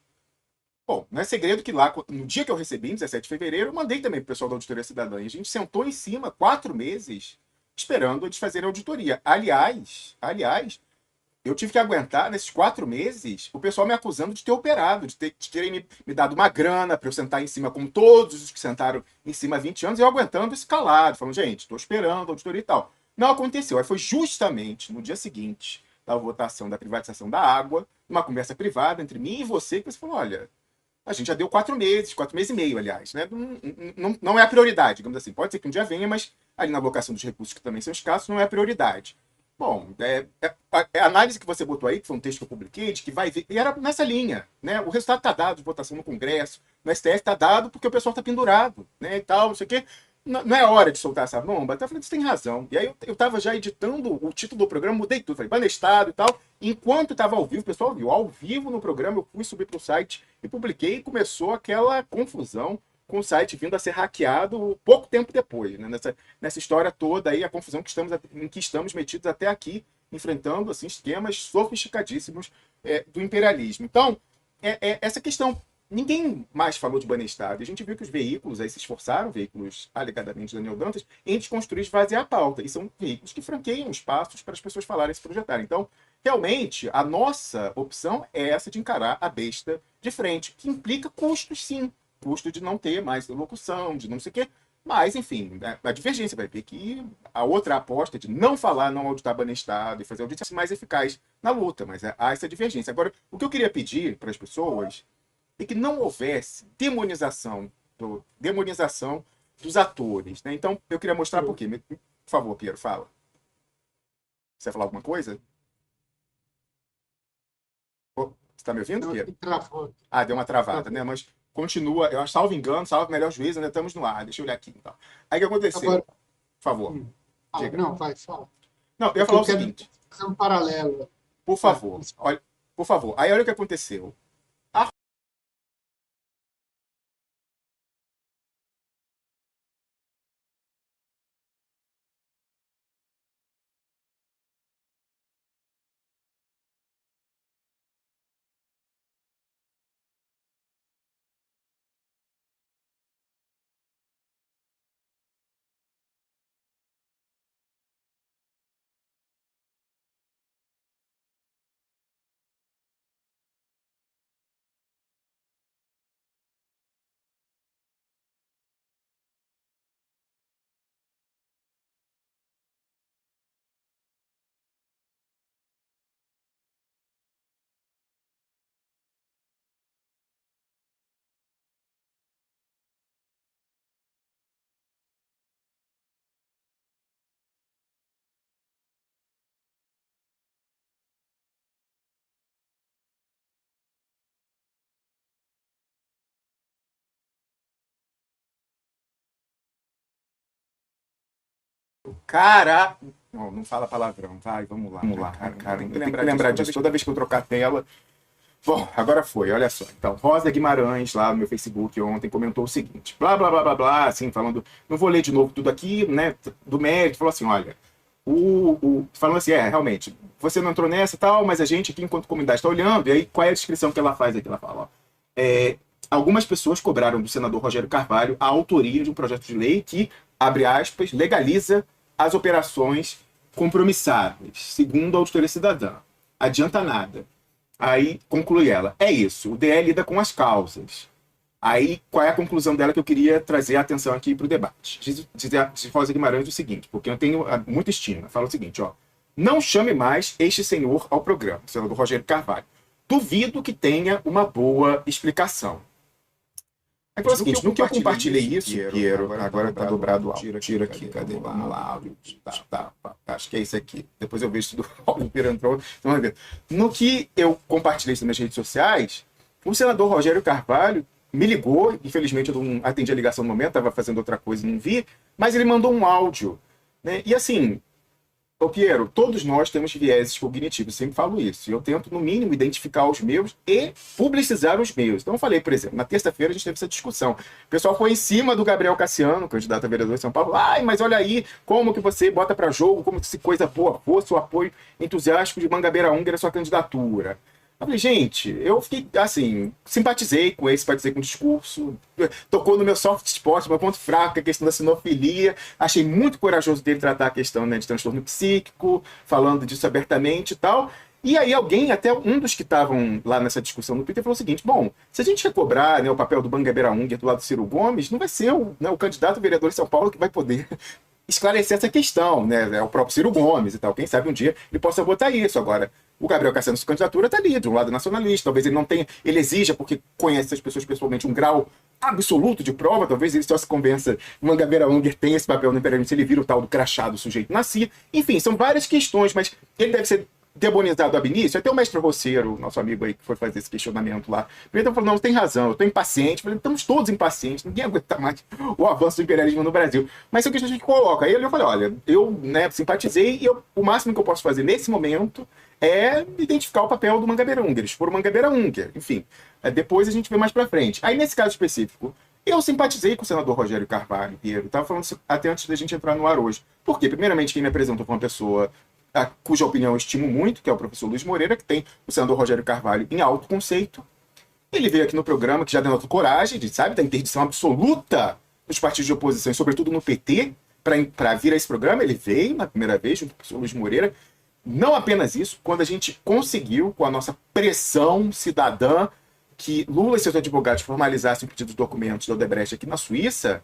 A: Bom, não é segredo que lá, no dia que eu recebi, em 17 de fevereiro, eu mandei também para o pessoal da Auditoria Cidadã. E a gente sentou em cima 4 meses esperando eles fazerem auditoria. Aliás, eu tive que aguentar, nesses 4 meses, o pessoal me acusando de ter operado, de terem me dado uma grana para eu sentar em cima, como todos os que sentaram em cima há 20 anos, e eu aguentando esse calado, falando, gente, estou esperando a auditoria e tal. Não aconteceu. Aí foi justamente no dia seguinte da votação da privatização da água, uma conversa privada entre mim e você, que você falou: olha, a gente já deu 4 meses e meio, aliás, né? Não é a prioridade, digamos assim. Pode ser que um dia venha, mas ali na alocação dos recursos, que também são escassos, não é a prioridade. Bom, a análise que você botou aí, que foi um texto que eu publiquei, de que vai ver, e era nessa linha, né? O resultado está dado de votação no Congresso, no STF está dado porque o pessoal está pendurado, né? E tal, não sei o quê. Não é hora de soltar essa bomba? Até falei, você tem razão. E aí eu tava já editando o título do programa, mudei tudo, falei, Banestado e tal. Enquanto estava ao vivo, o pessoal viu, ao vivo no programa, eu fui subir para o site e publiquei, e começou aquela confusão com o site vindo a ser hackeado pouco tempo depois, né? Nessa história toda aí, a confusão em que estamos metidos até aqui, enfrentando assim, esquemas sofisticadíssimos do imperialismo. Então, essa questão. Ninguém mais falou de Banestado. A gente viu que os veículos aí se esforçaram, veículos alegadamente Daniel Dantas, em desconstruir e esvaziar a pauta. E são veículos que franqueiam espaços para as pessoas falarem e se projetarem. Então, realmente, a nossa opção é essa de encarar a besta de frente, que implica custos, sim. Custo de não ter mais locução, de não sei o quê. Mas, enfim, a divergência vai ver que a outra aposta de não falar, não auditar Banestado e fazer audiência mais eficaz na luta. Mas há essa divergência. Agora, o que eu queria pedir para as pessoas e que não houvesse demonização dos atores. Né? Então, eu queria mostrar por quê. Por favor, Piero, fala. Você vai falar alguma coisa? Você está me ouvindo, Piero?
B: Travou.
A: Deu uma travada, né? Mas continua, eu acho, salvo engano, salvo melhor juízo, ainda estamos no ar. Deixa eu olhar aqui. Então. Aí o que aconteceu?
B: Agora,
A: por favor. Diga.
B: Não, vai, fala.
A: Não, eu ia falar o seguinte.
B: Fazer um paralelo.
A: Por favor, olha, por favor. Aí olha o que aconteceu. Cara, não fala palavrão, vai, vamos lá, cara. Tem que lembrar disso toda vez que eu trocar a tela. Bom, agora foi, olha só. Então, Rosa Guimarães, lá no meu Facebook ontem, comentou o seguinte, blá, blá, blá, blá, blá, assim, falando, não vou ler de novo tudo aqui, né, do mérito, falou assim, olha, falando assim, realmente, você não entrou nessa e tal, mas a gente aqui, enquanto comunidade, está olhando, e aí, qual é a descrição que ela faz aqui? Ela fala, ó, algumas pessoas cobraram do senador Rogério Carvalho a autoria de um projeto de lei que, abre aspas, legaliza as operações compromissáveis, segundo a auditoria cidadã. Adianta nada. Aí conclui ela, é isso, o DE lida com as causas. Aí, qual é a conclusão dela que eu queria trazer a atenção aqui para o debate? Diz Rosa Guimarães o seguinte, porque eu tenho muita estima. Fala o seguinte, ó, não chame mais este senhor ao programa, o senador Rogério Carvalho. Duvido que tenha uma boa explicação. Aí fala o seguinte, no que eu compartilhei isso, Piero, agora tá dobrado o áudio. Tira aqui, cadê? Vamos lá, áudio. Tá, acho que é isso aqui. Depois eu vejo se o Piero entrou. Então, no que eu compartilhei isso nas redes sociais, o senador Rogério Carvalho me ligou, infelizmente eu não atendi a ligação no momento, estava fazendo outra coisa e não vi, mas ele mandou um áudio, né? E assim, ô Piero, todos nós temos vieses cognitivos, sempre falo isso. E eu tento, no mínimo, identificar os meus e publicizar os meus. Então eu falei, por exemplo, na terça-feira a gente teve essa discussão. O pessoal foi em cima do Gabriel Cassiano, candidato a vereador de São Paulo. Ai, mas olha aí, como que você bota para jogo, como se coisa boa fosse o apoio entusiástico de Mangabeira Unger à sua candidatura. Eu falei, gente, eu fiquei, assim, simpatizei com ele, simpatizei com o discurso, tocou no meu soft spot, meu ponto fraco, a questão da sinofilia, achei muito corajoso dele tratar a questão, né, de transtorno psíquico, falando disso abertamente e tal. E aí alguém, até um dos que estavam lá nessa discussão no Twitter, falou o seguinte, bom, se a gente recobrar, né, o papel do Mangabeira Unger do lado do Ciro Gomes, não vai ser o candidato a vereador de São Paulo que vai poder esclarecer essa questão, né? É o próprio Ciro Gomes e tal. Quem sabe um dia ele possa botar isso. Agora, o Gabriel Cassiano, sua candidatura, está ali, de um lado nacionalista. Talvez ele não tenha, ele exija, porque conhece as pessoas pessoalmente, um grau absoluto de prova. Talvez ele só se convença que o Mangabeira Unger tem esse papel no imperialismo, se ele vira o tal do crachá do sujeito nascido. Enfim, são várias questões, mas ele deve ser demonizado ab início. Até o mestre Roceiro, nosso amigo aí, que foi fazer esse questionamento lá, ele falou, não, tem razão, eu estou impaciente. Falei, estamos todos impacientes, ninguém aguenta mais o avanço do imperialismo no Brasil. Mas são questões que a gente coloca. Aí eu falei, olha, eu, né, simpatizei e o máximo que eu posso fazer nesse momento é identificar o papel do Mangabeira Unger, expor o Mangabeira Unger. Enfim, depois a gente vê mais pra frente. Aí, nesse caso específico, eu simpatizei com o senador Rogério Carvalho Pinheiro. Estava falando isso até antes da gente entrar no ar hoje. Por quê? Primeiramente, quem me apresentou foi uma pessoa cuja opinião eu estimo muito, que é o professor Luiz Moreira, que tem o senador Rogério Carvalho em alto conceito. Ele veio aqui no programa, que já denotou coragem, sabe, da interdição absoluta dos partidos de oposição, e sobretudo no PT, para vir a esse programa. Ele veio na primeira vez, junto com o professor Luiz Moreira. Não apenas isso, quando a gente conseguiu, com a nossa pressão cidadã, que Lula e seus advogados formalizassem o pedido de documentos da Odebrecht aqui na Suíça,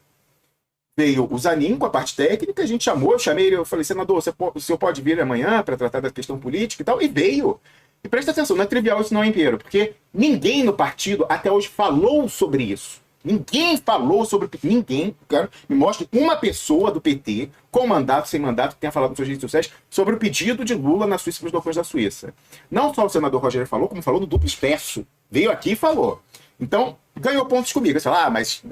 A: veio o Zanin com a parte técnica, a gente chamou, eu chamei ele, eu falei, senador, o senhor pode vir amanhã para tratar da questão política e tal, e veio. E presta atenção, não é trivial isso não, hein, Piero? Porque ninguém no partido até hoje falou sobre isso. Ninguém falou sobre... Ninguém, cara, me mostre uma pessoa do PT, com mandato, sem mandato, que tenha falado nas suas redes sociais sobre o pedido de Lula na Suíça para os documentos da Suíça. Não só o senador Rogério falou, como falou no duplo expresso. Veio aqui e falou. Então, ganhou pontos comigo. Você fala, mas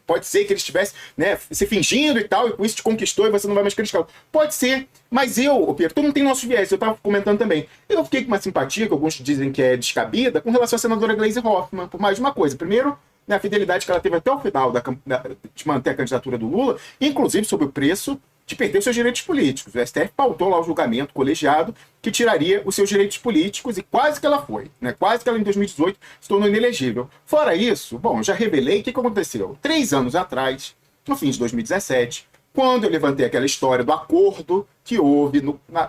A: pode ser que ele estivesse, né, se fingindo e tal, e com isso te conquistou e você não vai mais criticar. Pode ser, mas Pedro, todo mundo tem nossos viés, eu estava comentando também. Eu fiquei com uma simpatia, que alguns dizem que é descabida, com relação à senadora Gleisi Hoffmann, por mais de uma coisa. Primeiro, né, a fidelidade que ela teve até o final de manter a candidatura do Lula, inclusive sobre o preço de perder os seus direitos políticos. O STF pautou lá o julgamento colegiado que tiraria os seus direitos políticos e quase que ela foi, né? Quase que ela em 2018 se tornou inelegível. Fora isso, bom, já revelei o que aconteceu. 3 anos atrás, no fim de 2017, quando eu levantei aquela história do acordo que houve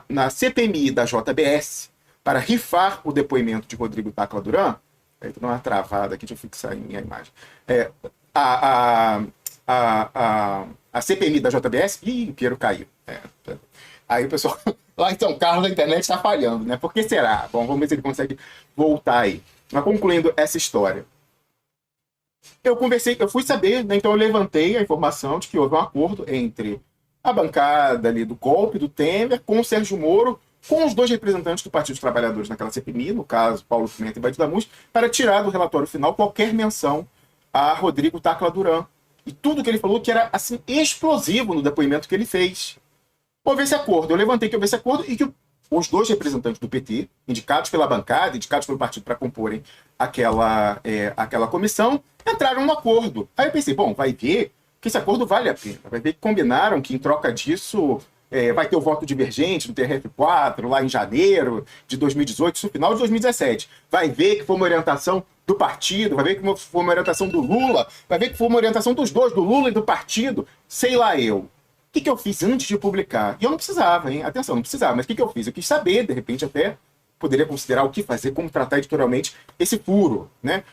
A: na CPMI da JBS para rifar o depoimento de Rodrigo Tacla Duran. Aí tô dando uma travada aqui, deixa eu fixar em minha imagem. A CPMI da JBS, o Piero caiu. Aí o pessoal, lá então, o carro da internet está falhando, né? Por que será? Bom, vamos ver se ele consegue voltar aí. Mas concluindo essa história. Eu fui saber, né? Então eu levantei a informação de que houve um acordo entre a bancada ali do golpe do Temer com o Sérgio Moro, com os 2 representantes do Partido dos Trabalhadores naquela CPMI, no caso, Paulo Pimenta e Badidamus da Mus, para tirar do relatório final qualquer menção a Rodrigo Tacla Duran. E tudo que ele falou que era, assim, explosivo no depoimento que ele fez. Houve esse acordo. Eu levantei que houve esse acordo e que os 2 representantes do PT, indicados pela bancada, indicados pelo partido para comporem aquela comissão, entraram no acordo. Aí eu pensei, bom, vai ver que esse acordo vale a pena. Vai ver que combinaram que, em troca disso, vai ter o voto divergente do TRF4 lá em janeiro de 2018, isso no final de 2017. Vai ver que foi uma orientação do partido, vai ver que foi uma orientação do Lula, vai ver que foi uma orientação dos 2, do Lula e do partido, sei lá eu. O que eu fiz antes de publicar? E eu não precisava, hein? Atenção, não precisava, mas o que eu fiz? Eu quis saber, de repente até poderia considerar o que fazer, como tratar editorialmente esse furo, né?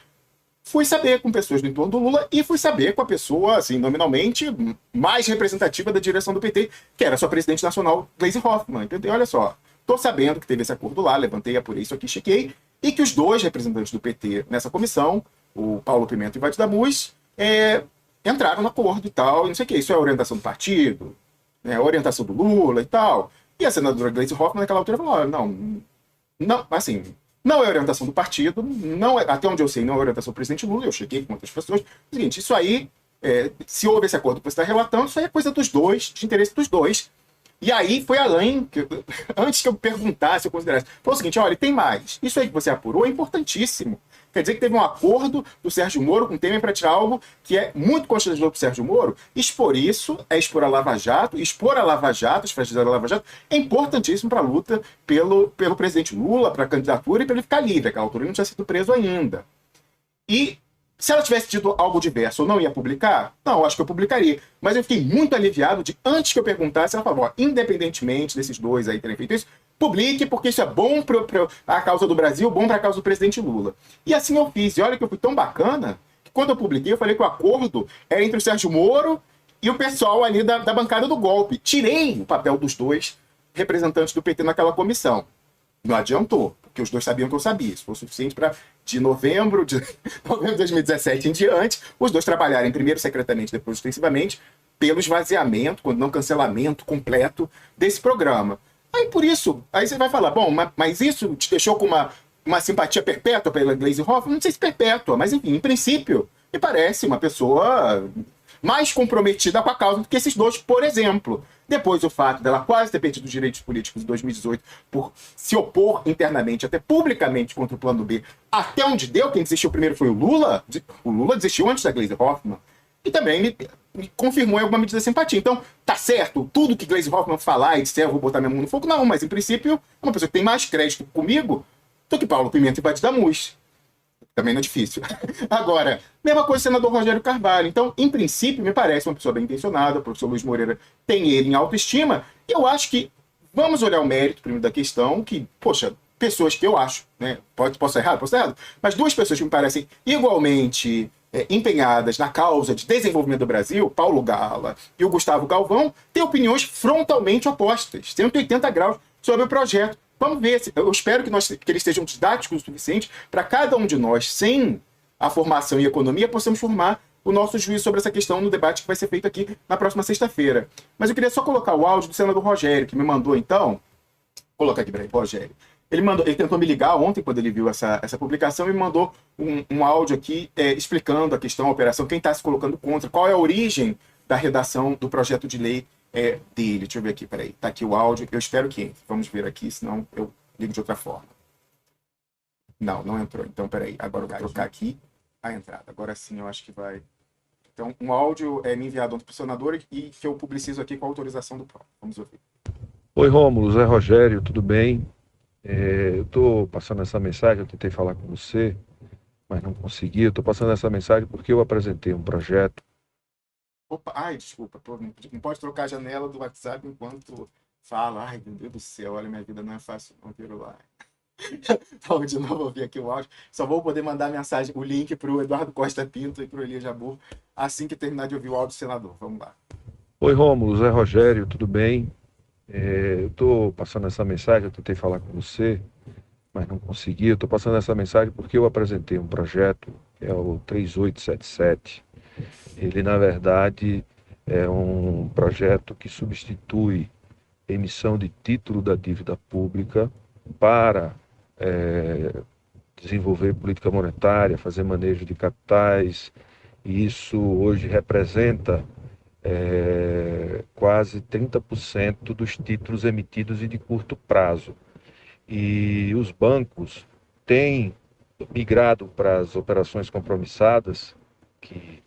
A: Fui saber com pessoas do entorno do Lula e fui saber com a pessoa, assim, nominalmente, mais representativa da direção do PT, que era a sua presidente nacional, Gleisi Hoffmann. Entendeu? Olha só, tô sabendo que teve esse acordo lá, levantei, apurei isso aqui, chequei, e que os 2 representantes do PT nessa comissão, o Paulo Pimenta e o Badidamus, entraram no acordo e tal, e não sei o que. Isso é a orientação do partido, né, a orientação do Lula e tal. E a senadora Gleisi Hoffmann, naquela altura, falou, não, assim, não é orientação do partido, não é, até onde eu sei, não é orientação do presidente Lula, eu chequei com outras pessoas. O seguinte, isso aí, se houve esse acordo que você está relatando, isso aí é coisa dos 2, de interesse dos 2. E aí foi além, antes que eu perguntasse, eu considerasse, falou o seguinte, olha, tem mais. Isso aí que você apurou é importantíssimo. Quer dizer que teve um acordo do Sérgio Moro com o Temer para tirar algo que é muito constrangedor para o Sérgio Moro. Expor isso é expor a Lava Jato, expor a Lava Jato, esfragilar a Lava Jato, é importantíssimo para a luta pelo presidente Lula, para a candidatura e para ele ficar livre. Naquela altura ele não tinha sido preso ainda. E se ela tivesse tido algo diverso, eu não ia publicar? Não, acho que eu publicaria. Mas eu fiquei muito aliviado de, antes que eu perguntasse, ela falou, independentemente desses 2 aí terem feito isso, publique, porque isso é bom para a causa do Brasil, bom para a causa do presidente Lula. E assim eu fiz. E olha que eu fui tão bacana, que quando eu publiquei, eu falei que o acordo era entre o Sérgio Moro e o pessoal ali da bancada do golpe. Tirei o papel dos 2 representantes do PT naquela comissão. Não adiantou, porque os 2 sabiam que eu sabia. Isso foi o suficiente para, de novembro de 2017 em diante, os 2 trabalharem primeiro secretamente, depois extensivamente, pelo esvaziamento, quando não cancelamento completo desse programa. Aí por isso, aí você vai falar, bom, mas isso te deixou com uma simpatia perpétua pela Gleisi Hoffmann? Não sei se perpétua, mas enfim, em princípio, me parece uma pessoa mais comprometida com a causa do que esses 2, por exemplo. Depois o fato dela quase ter perdido os direitos políticos em 2018 por se opor internamente, até publicamente, contra o Plano B, até onde deu, quem desistiu primeiro foi o Lula. O Lula desistiu antes da Gleisi Hoffmann. E também me confirmou em alguma medida de simpatia. Então, tá certo, tudo que Gleisi Hoffmann falar e disser, eu vou botar minha mão no fogo, não, mas em princípio é uma pessoa que tem mais crédito comigo do que Paulo Pimenta e Badidamus. Também não é difícil. Agora, mesma coisa o senador Rogério Carvalho. Então, em princípio, me parece uma pessoa bem intencionada, o professor Luiz Moreira tem ele em autoestima, e eu acho que vamos olhar o mérito primeiro da questão, que, poxa, pessoas que eu acho, né, posso estar errado, mas 2 pessoas que me parecem igualmente empenhadas na causa de desenvolvimento do Brasil, Paulo Gala e o Gustavo Galvão, têm opiniões frontalmente opostas, 180 graus sobre o projeto. Vamos ver, eu espero que eles sejam didáticos o suficiente para cada um de nós, sem a formação em economia, possamos formar o nosso juízo sobre essa questão no debate que vai ser feito aqui na próxima sexta-feira. Mas eu queria só colocar o áudio do senador Rogério, que me mandou então. Vou colocar aqui para ele, Rogério. Ele tentou me ligar ontem, quando ele viu essa publicação, e me mandou um áudio aqui explicando a questão, a operação, quem está se colocando contra, qual é a origem da redação do projeto de lei dele. Deixa eu ver aqui, peraí. Está aqui o áudio, eu espero que entre. Vamos ver aqui, senão eu ligo de outra forma. Não entrou. Então, peraí. Agora eu vou trocar aqui a entrada. Agora sim, eu acho que vai. Então, um áudio me enviado ontem para o senador e que eu publicizo aqui com a autorização do próprio. Vamos ouvir.
C: Oi, Rômulo, Zé Rogério, tudo bem? Eu estou passando essa mensagem, eu tentei falar com você, mas não consegui. Eu estou passando essa mensagem porque eu apresentei um projeto.
A: Opa, ai, desculpa, não pode trocar a janela do WhatsApp enquanto fala. Ai, meu Deus do céu, olha, minha vida não é fácil, não, viro lá. Então, de novo, eu vi aqui o áudio. Só vou poder mandar mensagem, o link para o Eduardo Costa Pinto e para o Elias Jabbour assim que terminar de ouvir o áudio do senador. Vamos lá.
C: Oi, Rômulo, Zé Rogério, tudo bem? Eu estou passando essa mensagem, eu tentei falar com você, mas não consegui. Eu estou passando essa mensagem porque eu apresentei um projeto, que é o 3877. Ele, na verdade, é um projeto que substitui emissão de título da dívida pública para desenvolver política monetária, fazer manejo de capitais. E isso hoje representa quase 30% dos títulos emitidos e de curto prazo. E os bancos têm migrado para as operações compromissadas, que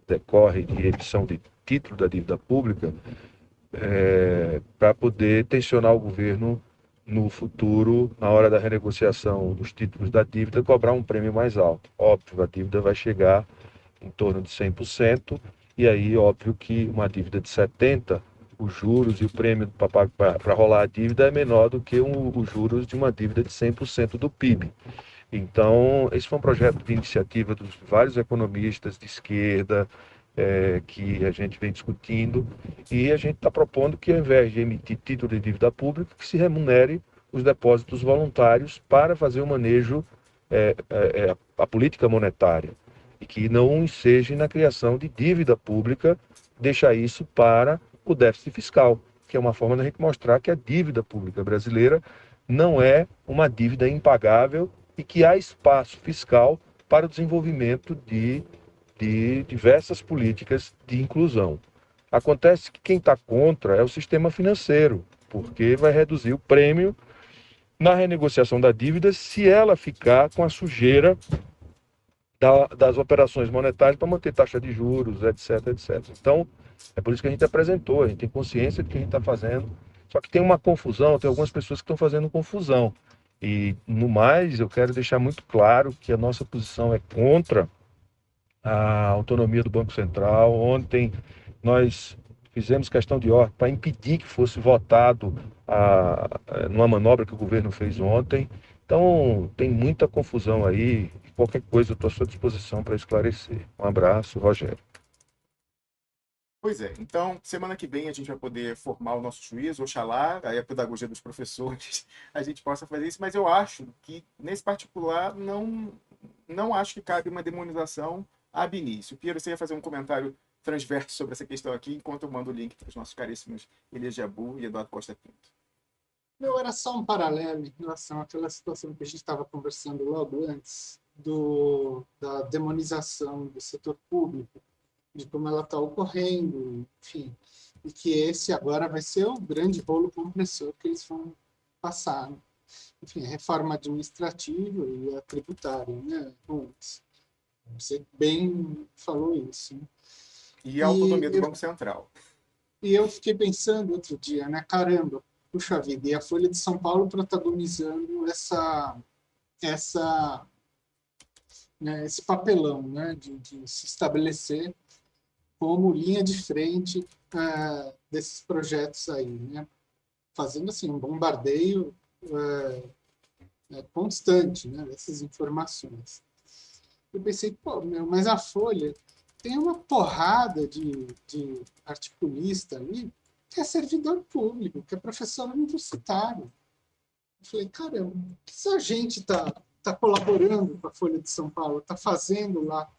C: decorrem de emissão de título da dívida pública, para poder tensionar o governo no futuro, na hora da renegociação dos títulos da dívida, cobrar um prêmio mais alto. Óbvio, a dívida vai chegar em torno de 100%, e aí, óbvio que uma dívida de 70%, os juros e o prêmio para rolar a dívida é menor do que os juros de uma dívida de 100% do PIB. Então, esse foi um projeto de iniciativa dos vários economistas de esquerda, que a gente vem discutindo, e a gente está propondo que, ao invés de emitir título de dívida pública, que se remunere os depósitos voluntários para fazer o manejo, a política monetária, e que não enseje na criação de dívida pública, deixar isso para o déficit fiscal, que é uma forma da gente mostrar que a dívida pública brasileira não é uma dívida impagável e que há espaço fiscal para o desenvolvimento de diversas políticas de inclusão. Acontece que quem está contra é o sistema financeiro, porque vai reduzir o prêmio na renegociação da dívida se ela ficar com a sujeira das operações monetárias para manter taxa de juros, etc, etc. Então, é por isso que a gente apresentou, a gente tem consciência do que a gente está fazendo, só que tem uma confusão, tem algumas pessoas que estão fazendo confusão. E, no mais, eu quero deixar muito claro que a nossa posição é contra a autonomia do Banco Central. Ontem nós fizemos questão de ordem para impedir que fosse votado numa manobra que o governo fez ontem. Então, tem muita confusão aí. Qualquer coisa, eu estou à sua disposição para esclarecer. Um abraço, Rogério.
A: Pois é, então, semana que vem a gente vai poder formar o nosso juízo, oxalá, aí a pedagogia dos professores, a gente possa fazer isso, mas eu acho que, nesse particular, não acho que cabe uma demonização ab início. Piero, você ia fazer um comentário transverso sobre essa questão aqui, enquanto eu mando o link para os nossos caríssimos Elias Jabbour e Eduardo Costa Pinto.
B: Não, era só um paralelo em relação àquela situação que a gente estava conversando logo antes da demonização do setor público, de como ela está ocorrendo, enfim, e que esse agora vai ser o grande rolo compressor que eles vão passar. Enfim, a reforma administrativa e a tributária, né? Antes. Você bem falou isso. Né?
A: E a autonomia do Banco Central.
B: E eu fiquei pensando outro dia, né? Caramba, puxa vida, e a Folha de São Paulo protagonizando né, esse papelão, né? De se estabelecer como linha de frente desses projetos aí, né? Fazendo assim um bombardeio constante, né, dessas informações. Eu pensei, pô, mas a Folha tem uma porrada de articulista ali que é servidor público, que é professor universitário. Eu falei, caramba, o que essa gente está colaborando com a Folha de São Paulo, está fazendo lá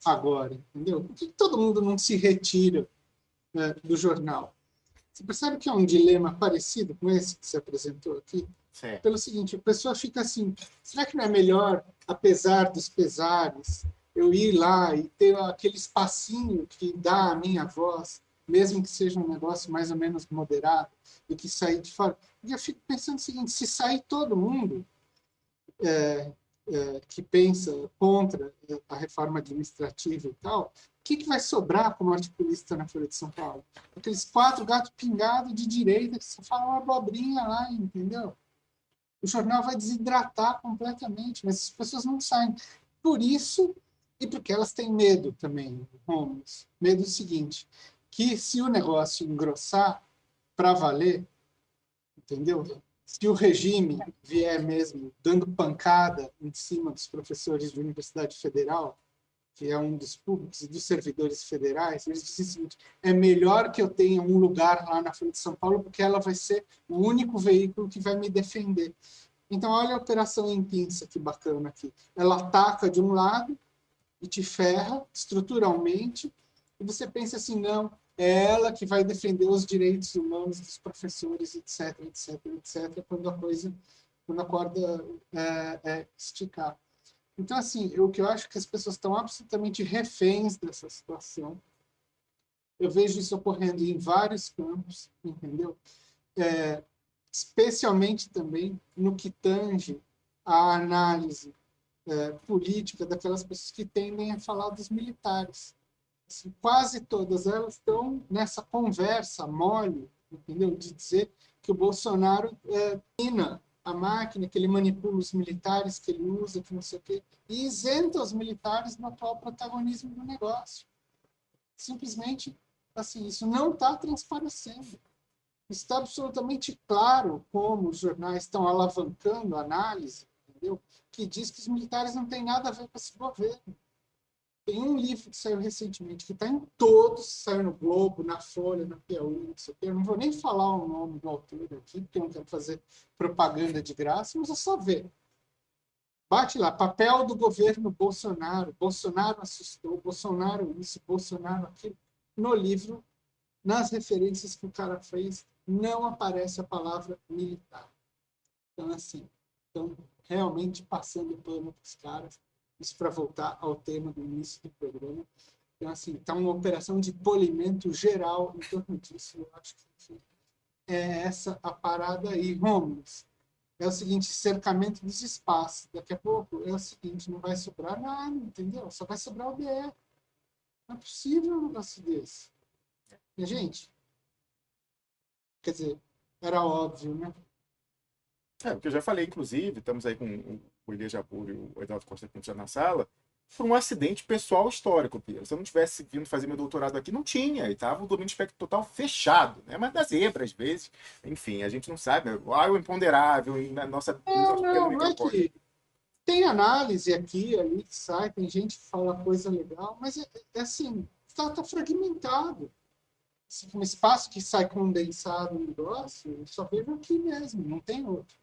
B: agora, entendeu? Por que todo mundo não se retira do jornal? Você percebe que é um dilema parecido com esse que você apresentou aqui?
A: Certo.
B: Pelo seguinte, a pessoa fica assim, será que não é melhor, apesar dos pesares, eu ir lá e ter aquele espacinho que dá a minha voz, mesmo que seja um negócio mais ou menos moderado, do que sair de fora? E eu fico pensando o seguinte, se sair todo mundo que pensa contra a reforma administrativa e tal, o que vai sobrar como articulista na Folha de São Paulo? Aqueles 4 gatos pingados de direita que só falam uma abobrinha lá, entendeu? O jornal vai desidratar completamente, mas as pessoas não saem. Por isso, e porque elas têm medo também, Holmes. Medo do seguinte, que se o negócio engrossar para valer, entendeu? Se o regime vier mesmo dando pancada em cima dos professores de Universidade Federal, que é um dos públicos e dos servidores federais, eles dizem o seguinte, é melhor que eu tenha um lugar lá na Folha de São Paulo, porque ela vai ser o único veículo que vai me defender. Então, olha a operação em pinça, que bacana aqui. Ela ataca de um lado e te ferra estruturalmente, e você pensa assim, não, é ela que vai defender os direitos humanos dos professores, etc, etc, etc, quando a corda esticar. Então, assim, o que eu acho que as pessoas estão absolutamente reféns dessa situação. Eu vejo isso ocorrendo em vários campos, entendeu? Especialmente também no que tange a análise política daquelas pessoas que tendem a falar dos militares. Assim, quase todas elas estão nessa conversa mole, entendeu? De dizer que o Bolsonaro domina a máquina, que ele manipula os militares, que ele usa, que não sei o quê, e isenta os militares do atual protagonismo do negócio. Simplesmente, assim, isso não está transparecendo. Está absolutamente claro como os jornais estão alavancando a análise, entendeu? Que diz que os militares não têm nada a ver com esse governo. Tem um livro que saiu recentemente, que está em todos, saiu no Globo, na Folha, na Piauí, não sei o quê. Eu não vou nem falar o nome do autor aqui, porque eu não quero fazer propaganda de graça, mas é só ver. Bate lá, papel do governo Bolsonaro, Bolsonaro assustou, Bolsonaro isso, Bolsonaro aquilo. No livro, nas referências que o cara fez, não aparece a palavra militar. Então, assim, estão realmente passando pano para os caras. Isso para voltar ao tema do início do programa. Então, assim, está uma operação de polimento geral em torno disso. Eu acho que enfim, é essa a parada aí. Romulus, é o seguinte, cercamento dos espaços. Daqui a pouco é o seguinte, não vai sobrar nada, entendeu? Só vai sobrar o BR. Não é possível um negócio desse. E, gente, quer dizer, era óbvio, né?
A: Porque eu já falei, inclusive, estamos aí com o Ilha Jabur e o Eduardo Costa Pinto na sala, por um acidente pessoal histórico, Pedro. Se eu não tivesse vindo fazer meu doutorado aqui, não tinha, e estava o domínio espectro total fechado, né? Mas da zebra, às vezes, enfim, a gente não sabe, o imponderável, e na nossa pequeno
B: Não é que tem análise aqui, ali, que sai, tem gente que fala coisa legal, mas é assim, está fragmentado. Um espaço que sai condensado no negócio, eu só vejo aqui mesmo, não tem outro.